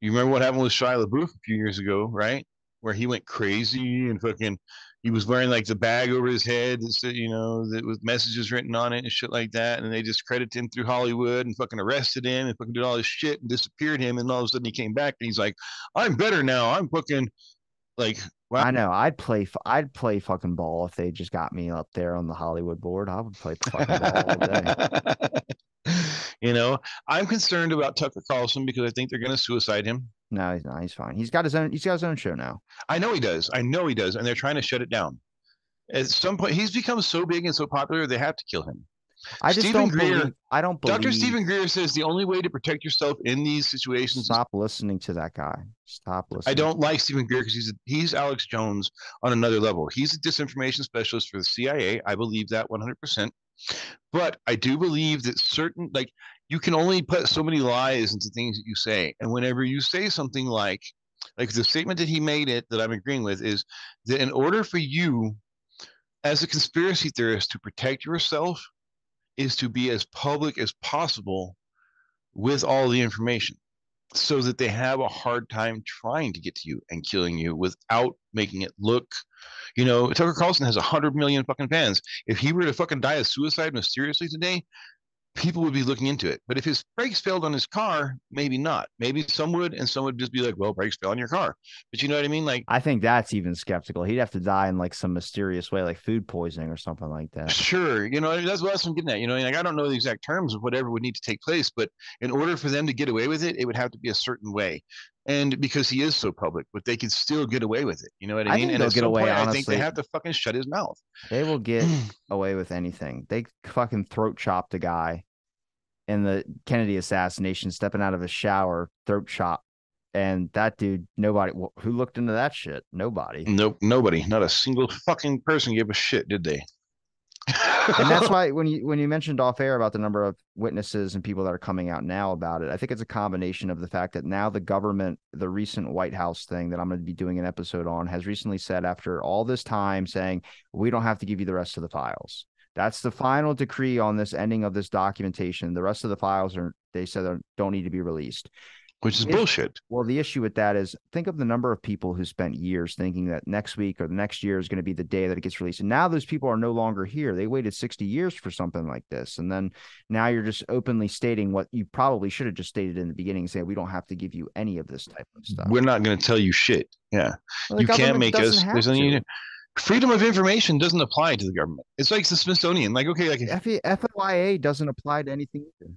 You remember what happened with Shia LaBeouf a few years ago, right? Where he went crazy and fucking he was wearing like the bag over his head that said, that with messages written on it and shit like that. And they just credited him through Hollywood and fucking arrested him and fucking did all this shit and disappeared him. And all of a sudden he came back and he's like, I'm better now. I'm fucking like, wow. I know. I'd play fucking ball if they just got me up there on the Hollywood board. I would play fucking ball all day. you know, I'm concerned about Tucker Carlson because I think they're going to suicide him. No, he's not. He's fine. He's got his own. He's got his own show now. I know he does. I know he does. And they're trying to shut it down. At some point, he's become so big and so popular, they have to kill him. I just Stephen don't Greer, believe. I don't Dr. believe. Stephen Greer says the only way to protect yourself in these situations is Stop listening to that guy. Stop I listening. don't like Stephen Greer because he's Alex Jones on another level. He's a disinformation specialist for the CIA. I believe that 100%. But I do believe that certain, like, you can only put so many lies into things that you say. And whenever you say something like the statement that he made it that I'm agreeing with is that in order for you as a conspiracy theorist to protect yourself is to be as public as possible with all the information so that they have a hard time trying to get to you and killing you without making it look, Tucker Carlson has 100 million fucking fans. If he were to fucking die of suicide mysteriously today, people would be looking into it. But if his brakes failed on his car, maybe not. Maybe some would, and some would just be like, well, brakes fell on your car. But you know what I mean? Like, I think that's even skeptical. He'd have to die in like some mysterious way, like food poisoning or something like that. sure, that's what I'm getting at. Like I don't know the exact terms of whatever would need to take place, but in order for them to get away with it, it would have to be a certain way. And because he is so public, but they could still get away with it. You know what I I mean? think And they'll at get some away. point, I think they Honestly, have to fucking shut his mouth. they will get away with anything. They fucking throat chopped a guy in the Kennedy assassination, stepping out of a shower, throat chop. And that dude, nobody who looked into that shit. Nobody. Nope, nobody, not a single fucking person gave a shit, did they? And that's why when you mentioned off air about the number of witnesses and people that are coming out now about it, I think it's a combination of the fact that now the government, the recent White House thing that I'm going to be doing an episode on, has recently said after all this time saying we don't have to give you the rest of the files. That's the final decree on this ending of this documentation. The rest of the files are they said don't need to be released. Which is bullshit. Well, the issue with that is think of the number of people who spent years thinking that next week or the next year is going to be the day that it gets released. And now those people are no longer here. They waited 60 years for something like this. And then now you're just openly stating what you probably should have just stated in the beginning, saying we don't have to give you any of this type of stuff. We're not going to tell you shit. Yeah. Well, You can't make us. There's nothing. Freedom of information doesn't apply to the government. It's like the Smithsonian. Like, okay, like FOIA doesn't apply to anything either.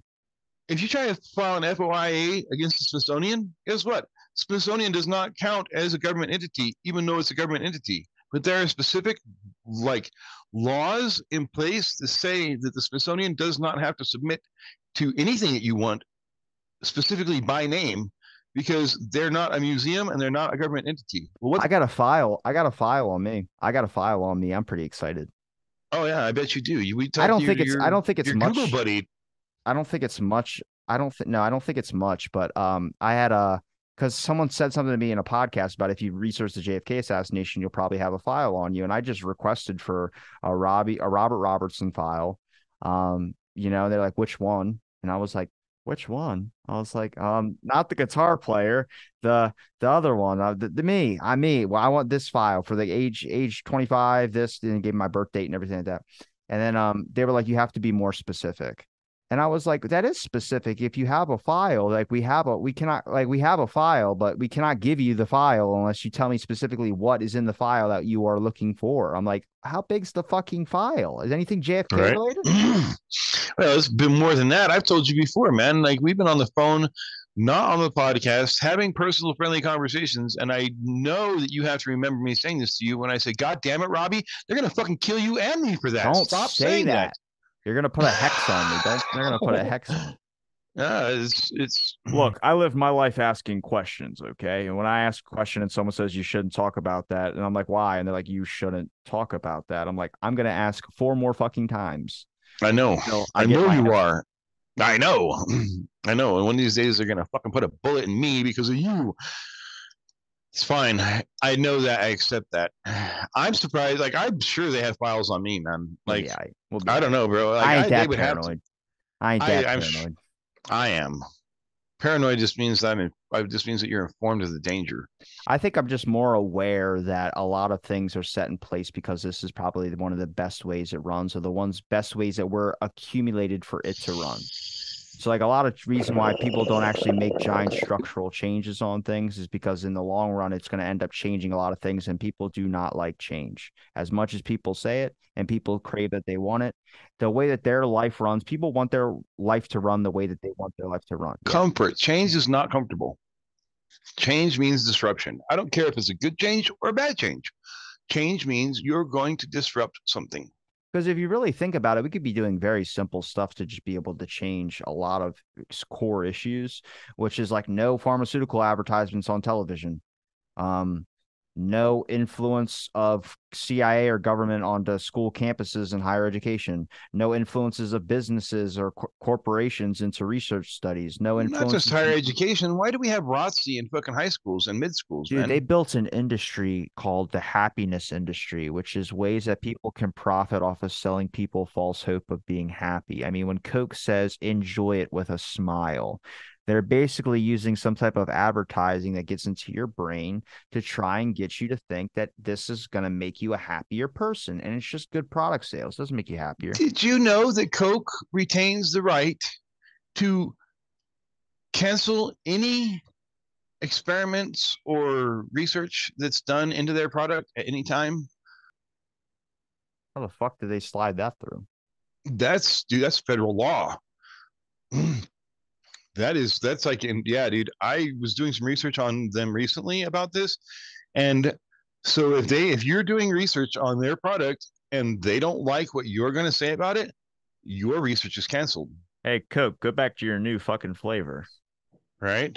if you try to file an FOIA against the Smithsonian, guess what? Smithsonian does not count as a government entity, even though it's a government entity. But there are specific like laws in place to say that the Smithsonian does not have to submit to anything that you want, specifically by name, because they're not a museum and they're not a government entity. Well, I got a file. I got a file on me. I got a file on me. I'm pretty excited. Oh yeah, I bet you do. We I talked don't to think it's. I don't think it's your much. Google buddy. I don't think it's much. I don't think. No, I don't think it's much. But I had a because someone said something to me in a podcast about if you research the JFK assassination, you'll probably have a file on you. And I just requested for a Robert Robertson file. They're like, which one? And I was like, which one? I was like, not the guitar player, the other one, the me, I'm me. Well, I want this file for the age 25, this, and gave me my birth date and everything like that. And then they were like, you have to be more specific. And I was like, that is specific. If you have a file, like we have a file, but we cannot give you the file unless you tell me specifically what is in the file that you are looking for. I'm like, how big's the fucking file? Is anything JFK Right. related? Well, it's been more than that. I've told you before, man. Like we've been on the phone, not on the podcast, having personal, friendly conversations. And I know that you have to remember me saying this to you when I say, God damn it, Robbie, they're going to fucking kill you and me for that. Don't Stop say saying that. that. You're gonna put a hex on me. Don't. They're gonna put a hex on me. It's. Look, I live my life asking questions, okay? And when I ask a question and someone says you shouldn't talk about that, and I'm like, why? And they're like, you shouldn't talk about that. I'm like, I'm gonna ask 4 more fucking times. I know. So I know you are. I know. I know. And one of these days they're gonna fucking put a bullet in me because of you. It's fine. I know that. I accept that. I'm surprised. Like I'm sure they have files on me, man. Like I don't know, bro. Like I ain't that they would paranoid. have to. I ain't that paranoid. I am. Paranoid just means that it just means that you're informed of the danger. I think I'm just more aware that a lot of things are set in place because this is probably one of the best ways it runs, or the best ways that were accumulated for it to run. So like a lot of reason why people don't actually make giant structural changes on things is because in the long run, it's going to end up changing a lot of things, and people do not like change as much as people say it and people crave that they want it. The way that their life runs, people want their life to run the way that they want their life to run. Comfort. Change is not comfortable. Change means disruption. I don't care if it's a good change or a bad change. Change means you're going to disrupt something. Because if you really think about it, we could be doing very simple stuff to just be able to change a lot of core issues, which is like no pharmaceutical advertisements on television, no influence of CIA or government onto school campuses and higher education, no influences of businesses or corporations into research studies, no influence. Not just higher education. Why do we have ROTC in fucking high schools and mid schools, Dude, man? they built an industry called the happiness industry, which is ways that people can profit off of selling people false hope of being happy. I mean, when Coke says enjoy it with a smile, they're basically using some type of advertising that gets into your brain to try and get you to think that this is going to make you a happier person. And it's just good product sales. It doesn't make you happier. Did you know that Coke retains the right to cancel any experiments or research that's done into their product at any time? How the fuck did they slide that through? That's federal law. That's like, yeah, dude. I was doing some research on them recently about this, and so if you're doing research on their product and they don't like what you're going to say about it, your research is canceled. Hey, Coke, go back to your new fucking flavor. Right.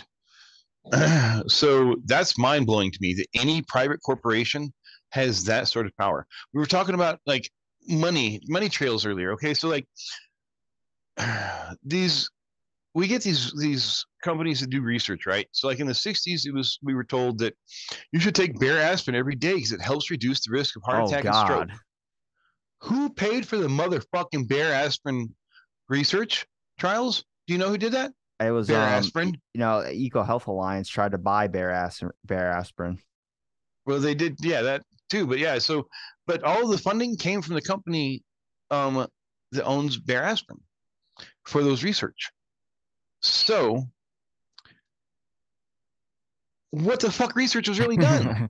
So that's mind blowing to me that any private corporation has that sort of power. We were talking about like money trails earlier. Okay, so like we get these companies that do research, right? So like in the 60s, we were told that you should take bear aspirin every day because it helps reduce the risk of heart attack and stroke. Who paid for the motherfucking bear aspirin research trials? Do you know who did that? It was Bear aspirin. Eco Health Alliance tried to buy bear aspirin. Well, they did, yeah, that too. But yeah, but all the funding came from the company that owns bear aspirin for those research. So what the fuck research was really done?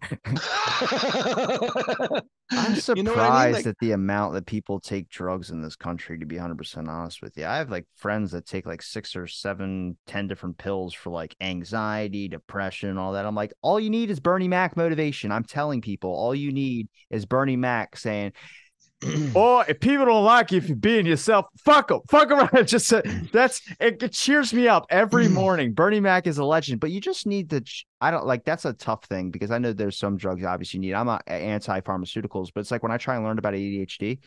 I'm surprised at the amount that people take drugs in this country, to be 100% honest with you. I have like friends that take like 6 or 7, 10 different pills for like anxiety, depression, all that. I'm like, all you need is Bernie Mac motivation. I'm telling people, all you need is Bernie Mac saying, oh, if people don't like you for being yourself, fuck them. Fuck them. Just it cheers me up every morning. Bernie Mac is a legend, but you just need to. I don't like that's a tough thing because I know there's some drugs obviously you need. I'm not anti-pharmaceuticals, but it's like when I try and learn about ADHD,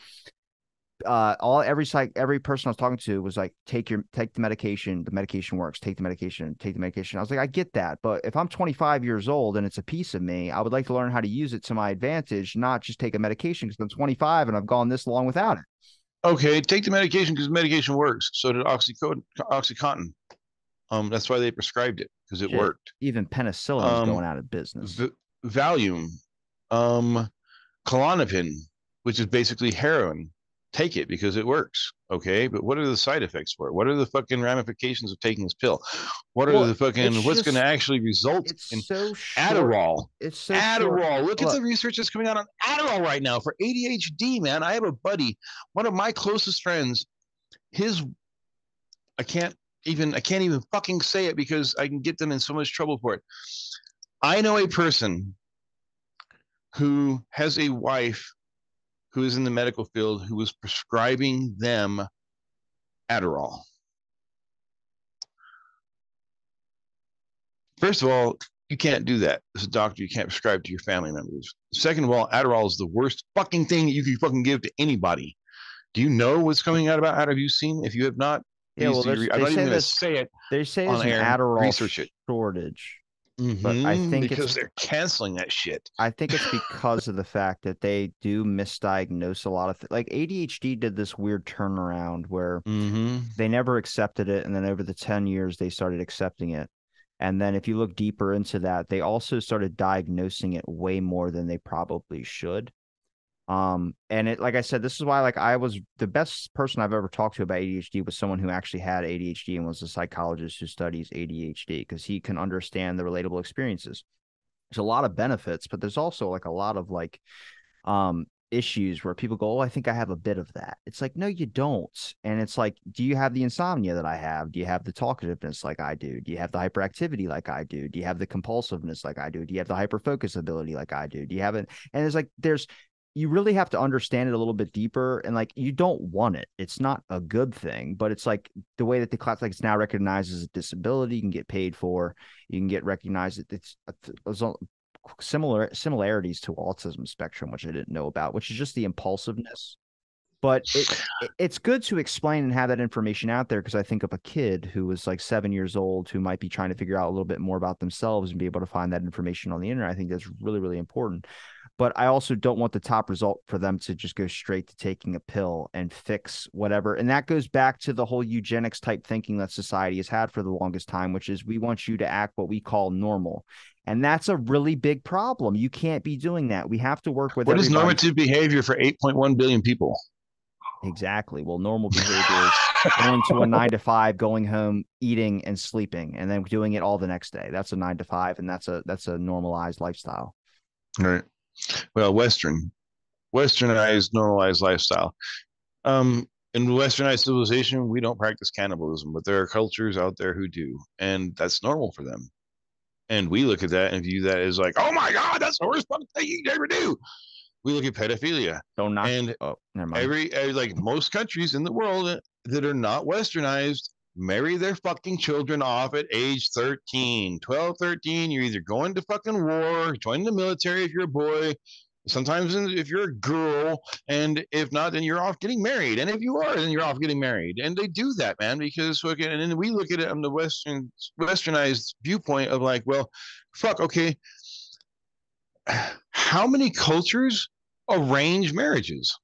every person I was talking to was like, take the medication works, take the medication. I was like, I get that, but if I'm 25 years old and it's a piece of me, I would like to learn how to use it to my advantage, not just take a medication because I'm 25 and I've gone this long without it. Okay, take the medication because medication works. So did Oxycontin. That's why they prescribed it, because it Shit, worked. even penicillin's Um, going out of business. Valium, um, Klonopin, which is basically heroin. Take it because it works. Okay, but what are the side effects for it? What are the fucking ramifications of taking this pill? What are Well, the it's fucking what's going to just actually result it's in so short. Adderall? It's so short. Adderall. Look at Look, the research that's coming out on Adderall right now for ADHD, man. I have a buddy, one of my closest friends. His I can't even fucking say it because I can get them in so much trouble for it. I know a person who has a wife who is in the medical field who was prescribing them Adderall. First of all, you can't do that. As a doctor, you can't prescribe to your family members. Second of all, Adderall is the worst fucking thing you can fucking give to anybody. Do you know what's coming out about Adderall? Have you seen? If you have not, yeah, please well, do. I'm not even going to say it they say on there's an air. Adderall Research it. shortage, but Because they're canceling that shit. I think it's because of the fact that they do misdiagnose a lot of like ADHD did this weird turnaround where Mm-hmm. they never accepted it, and then over the 10 years they started accepting it. And then if you look deeper into that, they also started diagnosing it way more than they probably should. And it, like I said, this is why like I was the best person I've ever talked to about ADHD was someone who actually had ADHD and was a psychologist who studies ADHD because he can understand the relatable experiences. There's a lot of benefits, but there's also like a lot of like issues where people go, "Oh, I think I have a bit of that." It's like, no, you don't. And it's like, do you have the insomnia that I have? Do you have the talkativeness like I do? Do you have the hyperactivity like I do? Do you have the compulsiveness like I do? Do you have the hyperfocus ability like I do? Do you have it? And it's like there's you really have to understand it a little bit deeper, and like you don't want it. It's not a good thing, but it's like the way that the class like it's now recognized as a disability, you can get paid for, you can get recognized. It's similarities to autism spectrum, which I didn't know about, which is just the impulsiveness. But it's good to explain and have that information out there because I think of a kid who was like 7 years old who might be trying to figure out a little bit more about themselves and be able to find that information on the internet. I think that's really, really important. But I also don't want the top result for them to just go straight to taking a pill and fix whatever. And that goes back to the whole eugenics type thinking that society has had for the longest time, which is we want you to act what we call normal. And that's a really big problem. You can't be doing that. We have to work with What is everybody. normative behavior for 8.1 billion people? Exactly. Well, normal behavior is going to a 9 to 5, going home, eating and sleeping, and then doing it all the next day. That's a 9 to 5, and that's a normalized lifestyle. All right. Well, westernized, normalized lifestyle. In westernized civilization, we don't practice cannibalism, but there are cultures out there who do, and that's normal for them. And we look at that and view that as like, oh my God, that's the worst fucking thing you can ever do. We look at pedophilia, Don't knock. and Oh, never mind. like most countries in the world that are not westernized marry their fucking children off at age 13, 12, 13. You're either going to fucking war, join the military if you're a boy, sometimes if you're a girl, and if not, then you're off getting married. And if you are, then you're off getting married. And they do that, man, because fucking, and then we look at it from the westernized viewpoint of like, well, fuck, okay, how many cultures arrange marriages?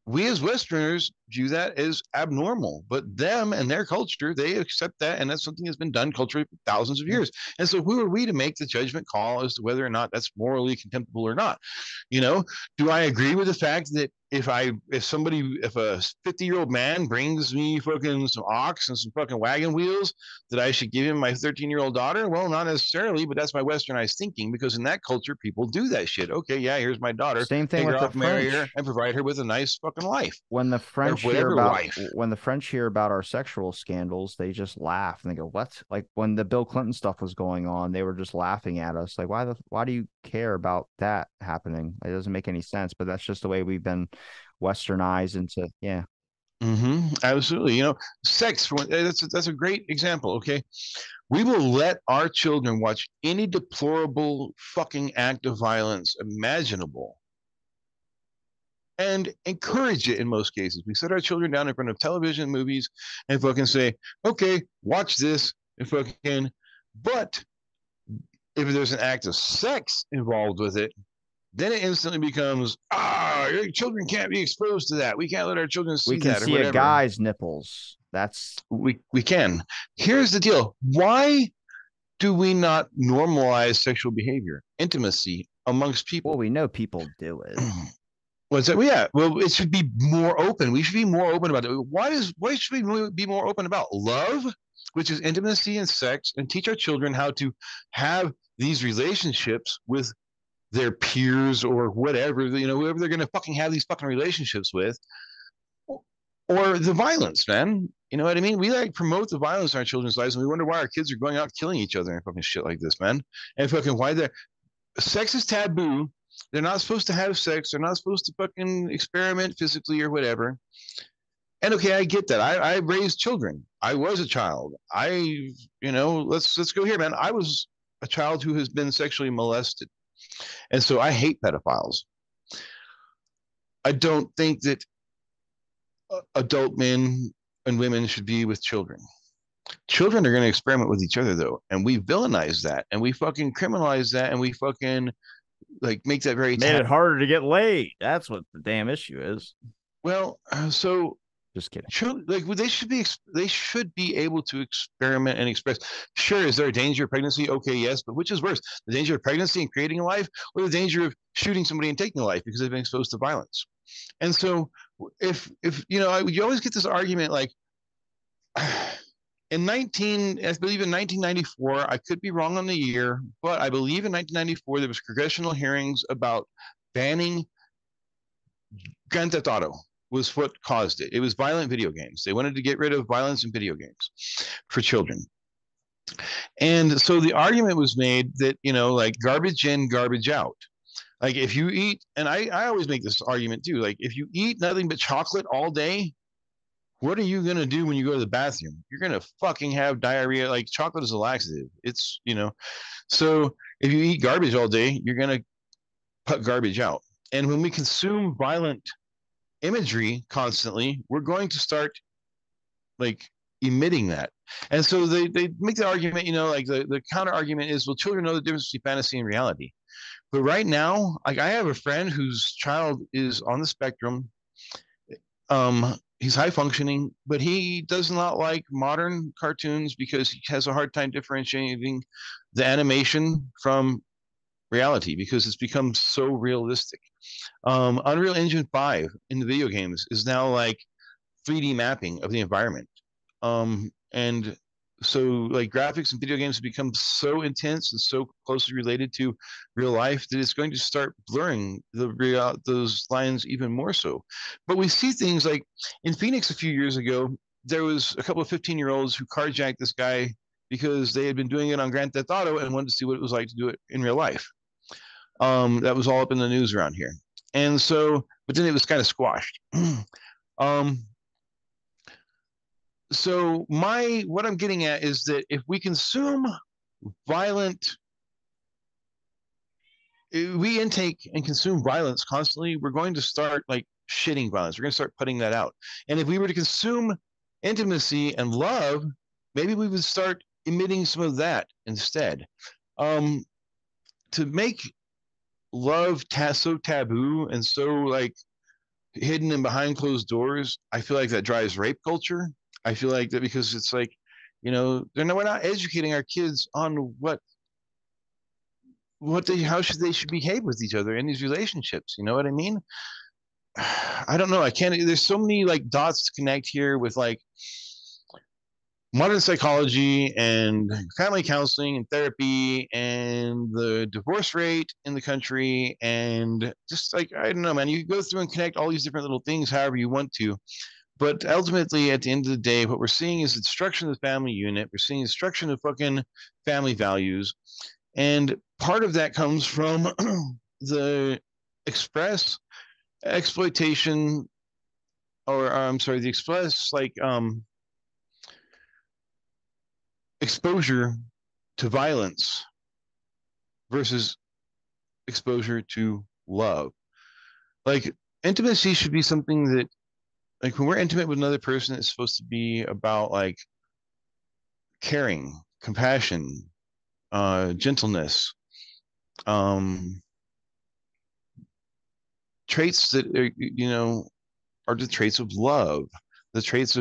We as Westerners view that as abnormal, but them and their culture, they accept that, and that's something that's been done culturally for thousands of years. And so, who are we to make the judgment call as to whether or not that's morally contemptible or not? You know, do I agree with the fact that if a 50-year-old man brings me fucking some ox and some fucking wagon wheels, that I should give him my 13-year-old daughter? Well, not necessarily, but that's my westernized thinking because in that culture, people do that shit. Okay, yeah, here's my daughter. Same thing Take with her the off, marry her, French. and provide her with a nice fucking life When the or French hear whatever about life. when the French hear about our sexual scandals, they just laugh and they go, "What?" Like when the Bill Clinton stuff was going on, they were just laughing at us. Like, why do you care about that happening? It doesn't make any sense. But that's just the way we've been westernized into. Yeah. Absolutely. Sex. That's a great example. Okay, we will let our children watch any deplorable fucking act of violence imaginable, and encourage it in most cases. We set our children down in front of television, movies, and fucking say, okay, watch this, and fucking, but if there's an act of sex involved with it, then it instantly becomes, your children can't be exposed to that. We can't let our children We see can that or see a whatever. guy's nipples. That's We can. Here's the deal. Why do we not normalize sexual behavior, intimacy amongst well, people? we know people do it. What's that? Well, yeah. Well, it should be more open. We should be more open about it. Why should we be more open about love, which is intimacy and sex, and teach our children how to have these relationships with their peers or whatever, whoever they're gonna fucking have these fucking relationships with, or the violence, man. You know what I mean? We like promote the violence in our children's lives, and we wonder why our kids are going out killing each other and fucking shit like this, man. And fucking why the sex is taboo. They're not supposed to have sex. They're not supposed to fucking experiment physically or whatever. And okay, I get that. I raised children. I was a child. Let's go here, man. I was a child who has been sexually molested, and so I hate pedophiles. I don't think that adult men and women should be with children. Children are going to experiment with each other, though, and we villainize that, and we fucking criminalize that, and we fucking like make that very Made it harder to get laid. That's what the damn issue is. well. So just kidding. Like they should be able to experiment and express. Sure, is there a danger of pregnancy? Okay, yes, but which is worse, the danger of pregnancy and creating a life, or the danger of shooting somebody and taking a life because they've been exposed to violence? And so, if you always get this argument like. I believe in 1994, I could be wrong on the year, but I believe in 1994 there was congressional hearings about banning Grand Theft Auto was what caused it. It was violent video games. They wanted to get rid of violence in video games for children. And so the argument was made that, like garbage in, garbage out. Like if you eat, and I always make this argument too, like if you eat nothing but chocolate all day, what are you going to do when you go to the bathroom? You're going to fucking have diarrhea. Like chocolate is a laxative. It's, so if you eat garbage all day, you're going to put garbage out. And when we consume violent imagery constantly, we're going to start like emitting that. And so they make the argument, like the counter argument is, well, children know the difference between fantasy and reality. But right now, like I have a friend whose child is on the spectrum. He's high functioning, but he does not like modern cartoons because he has a hard time differentiating the animation from reality because it's become so realistic. Unreal Engine 5 in the video games is now like 3D mapping of the environment. And so like graphics in video games have become so intense and so closely related to real life that it's going to start blurring those lines even more so. But we see things like in Phoenix a few years ago, there was a couple of 15-year-olds who carjacked this guy because they had been doing it on Grand Theft Auto and wanted to see what it was like to do it in real life. That was all up in the news around here. And so, but then it was kind of squashed. um, so what I'm getting at is that if we consume violent, we intake and consume violence constantly, we're going to start like shitting violence. We're going to start putting that out. And if we were to consume intimacy and love, maybe we would start emitting some of that instead. To make love so taboo and so like hidden and behind closed doors, I feel like that drives rape culture. I feel like that because it's like, we're not educating our kids on how they should behave with each other in these relationships. You know what I mean? I don't know. I can't. There's so many like dots to connect here with like modern psychology and family counseling and therapy and the divorce rate in the country and just like I don't know, man. You go through and connect all these different little things however you want to. But ultimately, at the end of the day, what we're seeing is the destruction of the family unit. We're seeing the destruction of fucking family values. And part of that comes from the express exploitation, or I'm sorry, the express exposure to violence versus exposure to love. Like intimacy should be something that, like, when we're intimate with another person, it's supposed to be about like caring, compassion, gentleness, um, traits that are, are the traits of love, the traits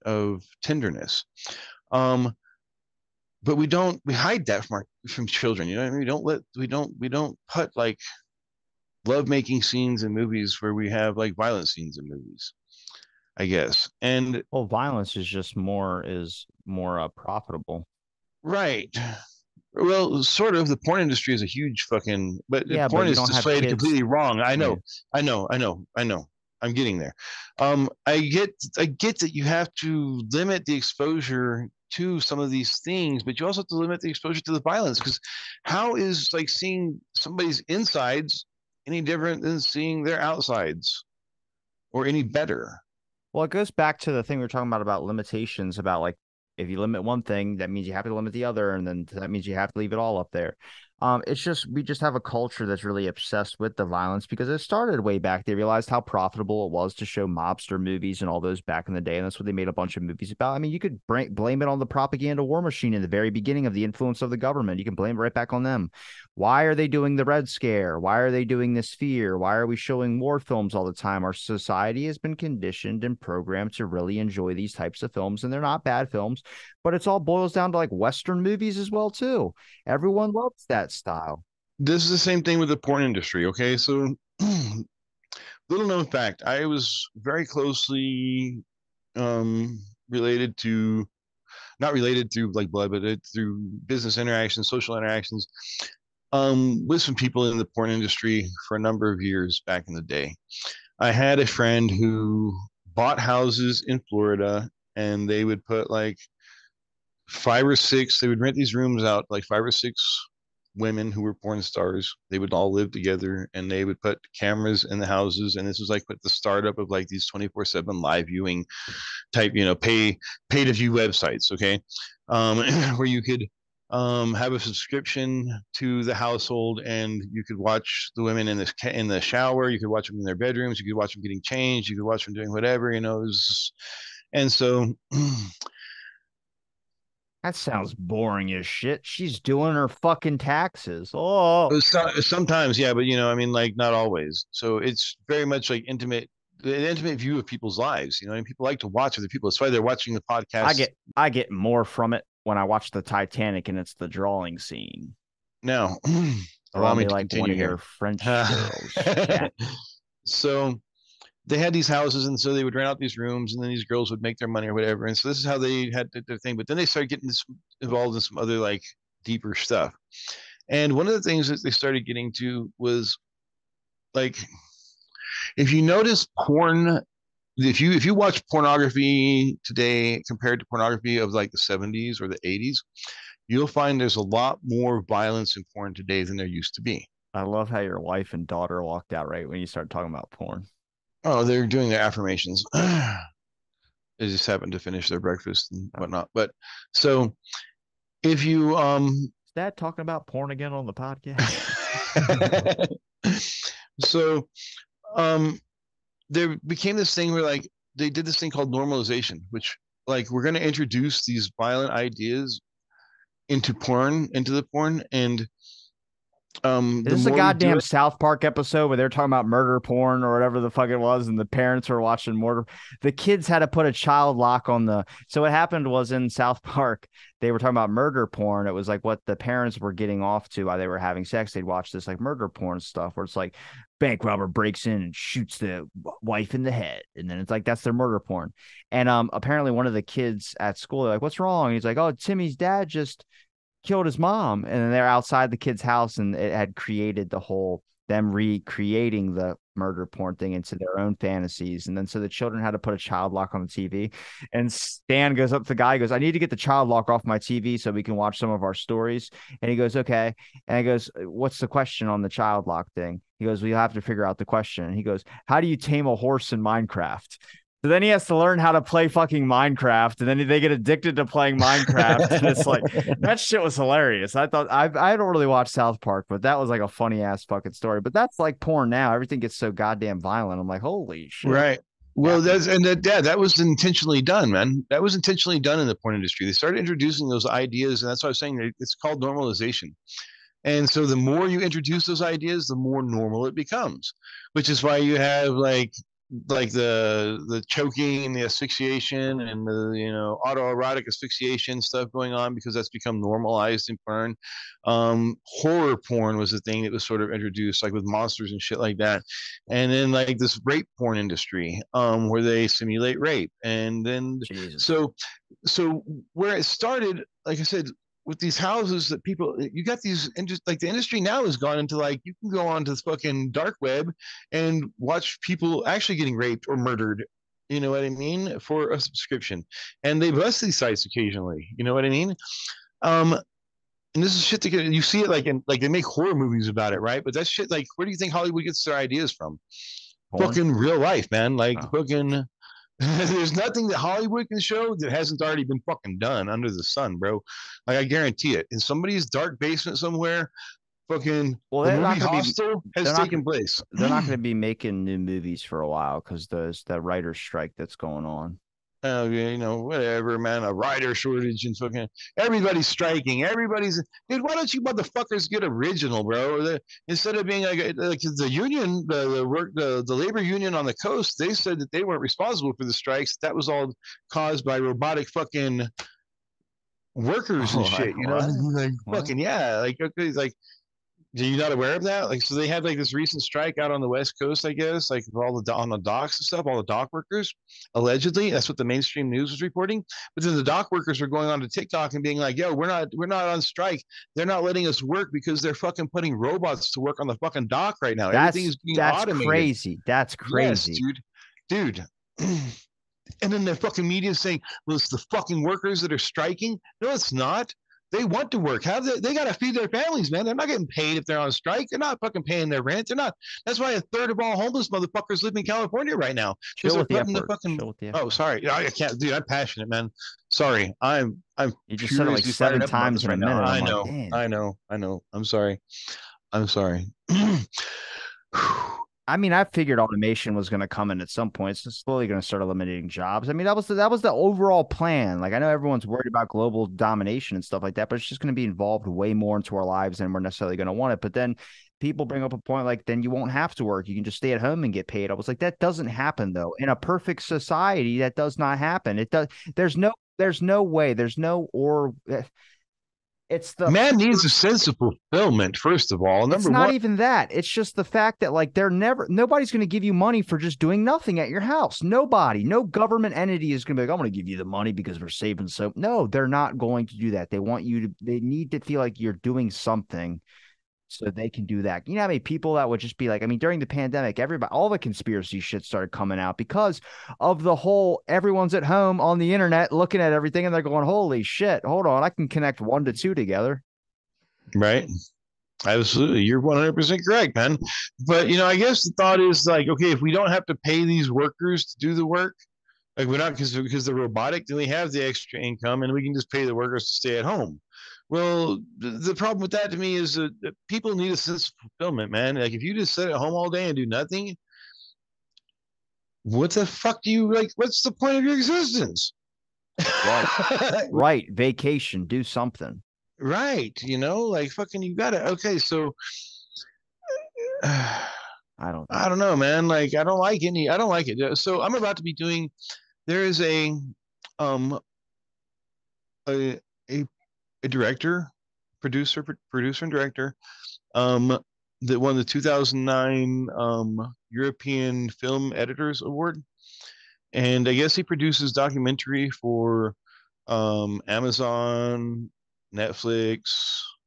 of tenderness. Um, but we hide that from children. You know what I mean? We don't put like love making scenes in movies where we have like violent scenes in movies, I guess. And Well, violence is more profitable. right. Well, sort of. The porn industry is a huge fucking, but Yeah, but porn you is don't have displayed kids. completely wrong. I Yeah. know, I know, I know, I know. I'm getting there. I get that you have to limit the exposure to some of these things, but you also have to limit the exposure to the violence, because how is like seeing somebody's insides any different than seeing their outsides, or any better? Well, it goes back to the thing we were talking about limitations, about like if you limit one thing, that means you have to limit the other, and then that means you have to leave it all up there. It's just we just have a culture that's really obsessed with the violence because it started way back. They realized how profitable it was to show mobster movies and all those back in the day, and that's what they made a bunch of movies about. I mean, you could blame it on the propaganda war machine in the very beginning of the influence of the government. You can blame it right back on them. Why are they doing the Red Scare? Why are they doing this fear? Why are we showing war films all the time? Our society has been conditioned and programmed to really enjoy these types of films, and they're not bad films, but it's all boils down to like Western movies as well too. Everyone loves that style. This is the same thing with the porn industry. Okay, so little known fact, I was very closely related to, not related through like blood, but through business interactions, social interactions, with some people in the porn industry for a number of years back in the day. I had a friend who bought houses in Florida, and they would put like five or six, they would rent these rooms out, like five or six women who were porn stars. They would all live together, and they would put cameras in the houses. And this was like with the startup of like these 24/7 live viewing type, pay to view websites. Okay. Where you could have a subscription to the household, and you could watch the women in the shower. You could watch them in their bedrooms. You could watch them getting changed. You could watch them doing whatever. And so That sounds boring as shit. She's doing her fucking taxes. Oh, sometimes, yeah, but I mean, like, not always. So it's very much like an intimate view of people's lives. And people like to watch other people. That's why they're watching the I podcast get I get more from it when I watch the Titanic and it's the drawing scene. now. Allow Draw me me to like one continue of here. your French girls. Yeah. So they had these houses, and so they would rent out these rooms, and then these girls would make their money or whatever. And so this is how they had their thing. But then they started getting involved in some other like deeper stuff. And one of the things that they started getting to was like, if you notice porn, if you watch pornography today compared to pornography of like the 70s or the 80s, you'll find there's a lot more violence in porn today than there used to be. I love how your wife and daughter walked out right when you started talking about porn. Oh, they're doing their affirmations. They just happened to finish their breakfast and Oh. whatnot. But so if you Is Dad talking about porn again on the podcast? so um there became this thing where like they did this thing called normalization, which, like, we're going to introduce these violent ideas into the porn. And Is the this a more we do goddamn it, South Park episode where they're talking about murder porn or whatever the fuck it was, and the parents were watching murder? The kids had to put a child lock on the. So what happened was in South Park, they were talking about murder porn. It was like what the parents were getting off to while they were having sex. They'd watch this like murder porn stuff where it's like bank robber breaks in and shoots the wife in the head, and then it's like that's their murder porn. And apparently one of the kids at school, they're like, "What's wrong?" And he's like, "Oh, Timmy's dad just killed his mom." And then they're outside the kid's house, and it had created the whole them recreating the murder porn thing into their own fantasies. And then so the children had to put a child lock on the TV. And Stan goes up to the guy, he goes, "I need to get the child lock off my TV so we can watch some of our stories." And he goes, "Okay." And he goes, "What's the question on the child lock thing?" He goes, "We have to figure out the question." And he goes, "How do you tame a horse in Minecraft?" So then he has to learn how to play fucking Minecraft, and then they get addicted to playing Minecraft, and it's like that shit was hilarious. I thought I don't really watch South Park, but that was like a funny ass fucking story. But that's like porn now. Everything gets so goddamn violent. I'm like, holy shit. Right. Well, Happened. that was intentionally done, man. That was intentionally done in the porn industry. They started introducing those ideas, and that's why I was saying it's called normalization. And so the more you introduce those ideas, the more normal it becomes, which is why you have like the choking and the asphyxiation and the autoerotic asphyxiation stuff going on because that's become normalized in porn. Horror porn was the thing that was sort of introduced, like with monsters and shit like that, and then like this rape porn industry, where they simulate rape, and then Jesus. so so where it started, like I said, with these houses that people, you got these like the industry now has gone into like you can go onto the fucking dark web and watch people actually getting raped or murdered, you know what I mean, for a subscription, and they bust these sites occasionally, you know what I mean. um and this is shit that you see it like in like they make horror movies about it, right? But that shit, like, where do you think Hollywood gets their ideas from? Porn. Fucking real life, man. Like Oh. fucking there's nothing that Hollywood can show that hasn't already been fucking done under the sun, bro. Like I guarantee it. In somebody's dark basement somewhere, fucking Well, the movie Hostel they're has not taken place. they're not going to be making new movies for a while because there's the writer's strike that's going on. Oh, yeah, whatever, man. A writer shortage and fucking everybody's striking. Everybody's, dude. Why don't you motherfuckers get original, bro? Instead of being like the union, the labor union on the coast, they said that they weren't responsible for the strikes. That was all caused by robotic fucking workers and Oh, shit. what? Like What? fucking yeah, like okay, like are you not aware of that? Like, so they had like this recent strike out on the West Coast, I guess, like all the on the docks and stuff, all the dock workers, allegedly. That's what the mainstream news was reporting. But then the dock workers were going on to TikTok and being like, "Yo, we're not on strike. They're not letting us work because they're fucking putting robots to work on the fucking dock right now. Everything is being That's automated." crazy. That's Yes, crazy. dude. And then the fucking media is saying, well, it's the fucking workers that are striking. No, it's not. They want to work. How they got to feed their families, man. They're not getting paid if they're on strike. They're not fucking paying their rent. They're not. That's why a third of all homeless motherfuckers live in California right now because Chill they're with the F cutting the word. fucking. Chill with the F Oh, word. sorry. I can't, dude. I'm passionate, man. Sorry. I'm You just said it like furiously fired seven up about times this in a right now. minute. I'm I like, know. damn. I know. I know. I'm sorry. I'm sorry. I mean, I figured automation was going to come in at some point. It's slowly going to start eliminating jobs. I mean, that was the overall plan. Like, I know everyone's worried about global domination and stuff like that, but it's just going to be involved way more into our lives than we're necessarily going to want it. But then people bring up a point like, then you won't have to work. You can just stay at home and get paid. I was like, that doesn't happen though. In a perfect society, that does not happen. It does. There's no way. There's no or. It's the Man needs a sense of fulfillment, first of all. It's Number not one. even that. It's just the fact that like nobody's going to give you money for just doing nothing at your house. Nobody, no government entity is going to be like, I'm going to give you the money because we're saving so. No, they're not going to do that. They need to feel like you're doing something so they can do that. You know how many people that would just be like, I mean, during the pandemic, everybody, all the conspiracy shit started coming out because of the whole everyone's at home on the internet looking at everything and they're going, holy shit, hold on, I can connect one to two together. Right. Absolutely. You're 100% correct, man. But, I guess the thought is like, okay, if we don't have to pay these workers to do the work, like we're not because they're robotic, then we have the extra income and we can just pay the workers to stay at home. Well, the problem with that to me is that people need a sense of fulfillment, man. Like if you just sit at home all day and do nothing, what the fuck do you like? What's the point of your existence? Right. Right. Vacation, do something. Right. Like fucking, you got to, okay, so I don't I don't know, man. Like I don't like it. So I'm about to be doing, there is um, a, a, a director, producer and director, um, that won the 2009 European Film Editors Award. And I guess he produces documentary for Amazon, Netflix,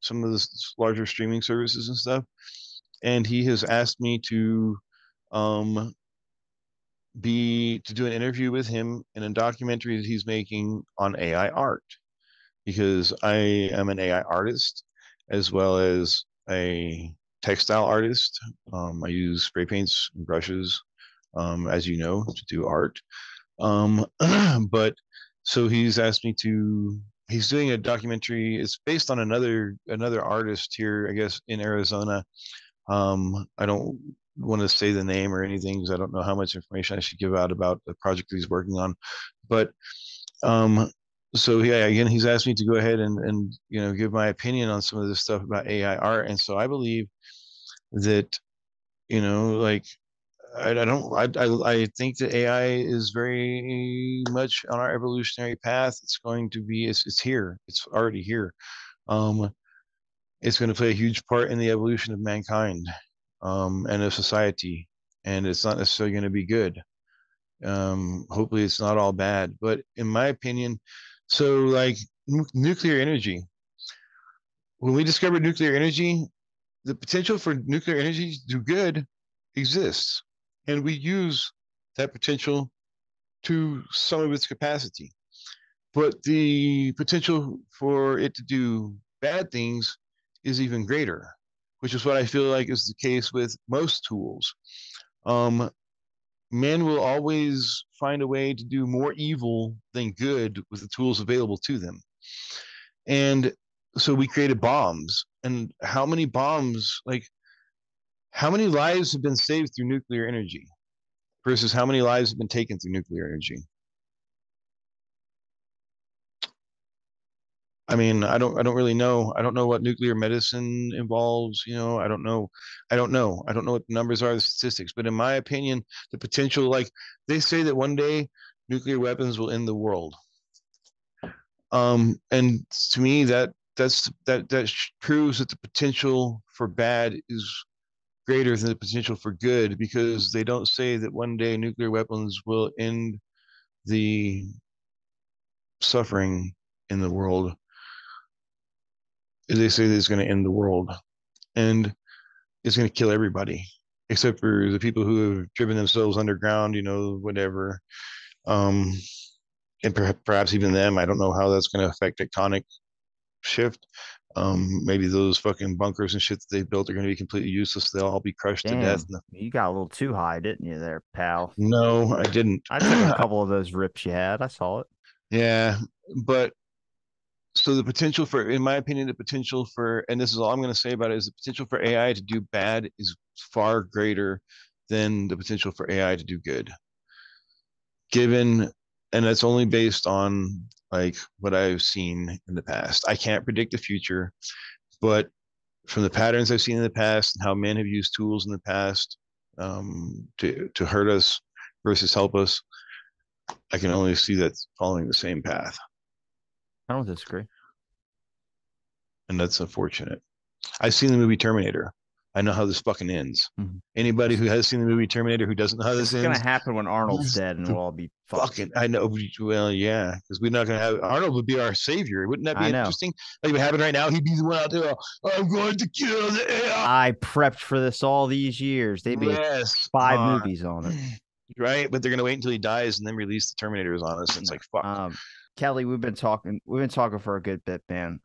some of the larger streaming services and stuff. And he has asked me um, to do an interview with him in a documentary that he's making on AI art because I am an AI artist as well as a textile artist. I use spray paints and brushes, as you know, to do art. But so he's asked me to. He's doing a documentary. It's based on another artist here, I guess, in Arizona. I don't want to say the name or anything because I don't know how much information I should give out about the project that he's working on. But um, so yeah, again, he's asked me to go ahead and give my opinion on some of this stuff about AI art, and so I believe that like I don't I think that AI is very much on our evolutionary path. It's going to be it's here. It's already here. Um, it's going to play a huge part in the evolution of mankind, and of society. And it's not necessarily going to be good. Hopefully, it's not all bad. But in my opinion, so like nuclear energy. When we discovered nuclear energy, the potential for nuclear energy to do good exists, and we use that potential to some of its capacity. But the potential for it to do bad things is even greater, which is what I feel like is the case with most tools. Um, Men will always find a way to do more evil than good with the tools available to them. And so we created bombs. And how many bombs, like, how many lives have been saved through nuclear energy versus how many lives have been taken through nuclear energy? I mean, I don't really know. I don't know what nuclear medicine involves. I don't know what the numbers are, the statistics. But in my opinion, the potential, like they say that one day nuclear weapons will end the world. And to me, that proves that the potential for bad is greater than the potential for good, because they don't say that one day nuclear weapons will end the suffering in the world. They say that it's going to end the world, and it's going to kill everybody except for the people who have driven themselves underground, whatever. Um, and perhaps even them. I don't know how that's going to affect tectonic shift. Maybe those fucking bunkers and shit that they built are going to be completely useless. They'll all be crushed to death. Damn, you got a little too high, didn't you, there, pal? No, I didn't. I took a couple of those rips you had. I saw it. Yeah, but so the potential for, in my opinion, the potential for, and this is all I'm going to say about it, is the potential for AI to do bad is far greater than the potential for AI to do good. Given, and that's only based on like what I've seen in the past. I can't predict the future, but from the patterns I've seen in the past and how men have used tools in the past, to hurt us versus help us, I can only see that following the same path, I don't disagree. and that's unfortunate. I've seen the movie Terminator. I know how this fucking ends. Mhm. Anybody It's, who has seen the movie Terminator who doesn't know how this it's gonna ends, happen when Arnold's who's dead, and the we'll all be fucked. fucking, I know. Well, yeah, because we're not gonna have Arnold would be our savior. Wouldn't that be I know. interesting? Like what happened right now, he'd be the one out there. I'm going to kill the AI. I prepped for this all these years. They made Yes, 5 movies on it. right. But they're gonna wait until he dies and then release the Terminators on us. It's No. like fuck. Kelly, we've been talking for a good bit, man.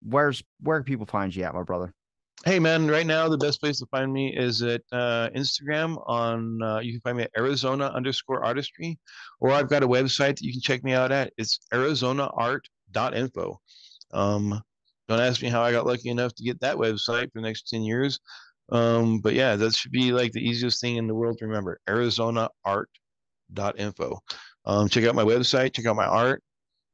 Where can people find you at, my brother? Hey man, right now the best place to find me is at Instagram. On You can find me at Arizona_artistry, or I've got a website that you can check me out at. It's arizonaart.info. Um, don't ask me how I got lucky enough to get that website for the next 10 years. But yeah, that should be like the easiest thing in the world to remember. Arizonaart.info. Check out my website, check out my art.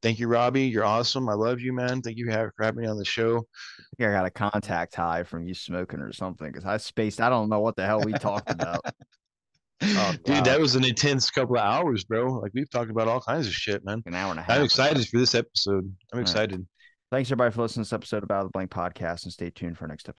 Thank you, Robbie. You're awesome. I love you, man. Thank you for having me on the show. I think I got a contact high from you smoking or something because I spaced. I don't know what the hell we talked about. Oh Dude, that God, was an intense couple of hours, bro. Like we've talked about all kinds of shit, man. an hour and a I'm half now. excited for this episode. I'm All right. excited. Thanks everybody for listening to this episode of Out of the Blank podcast, and stay tuned for our next episode.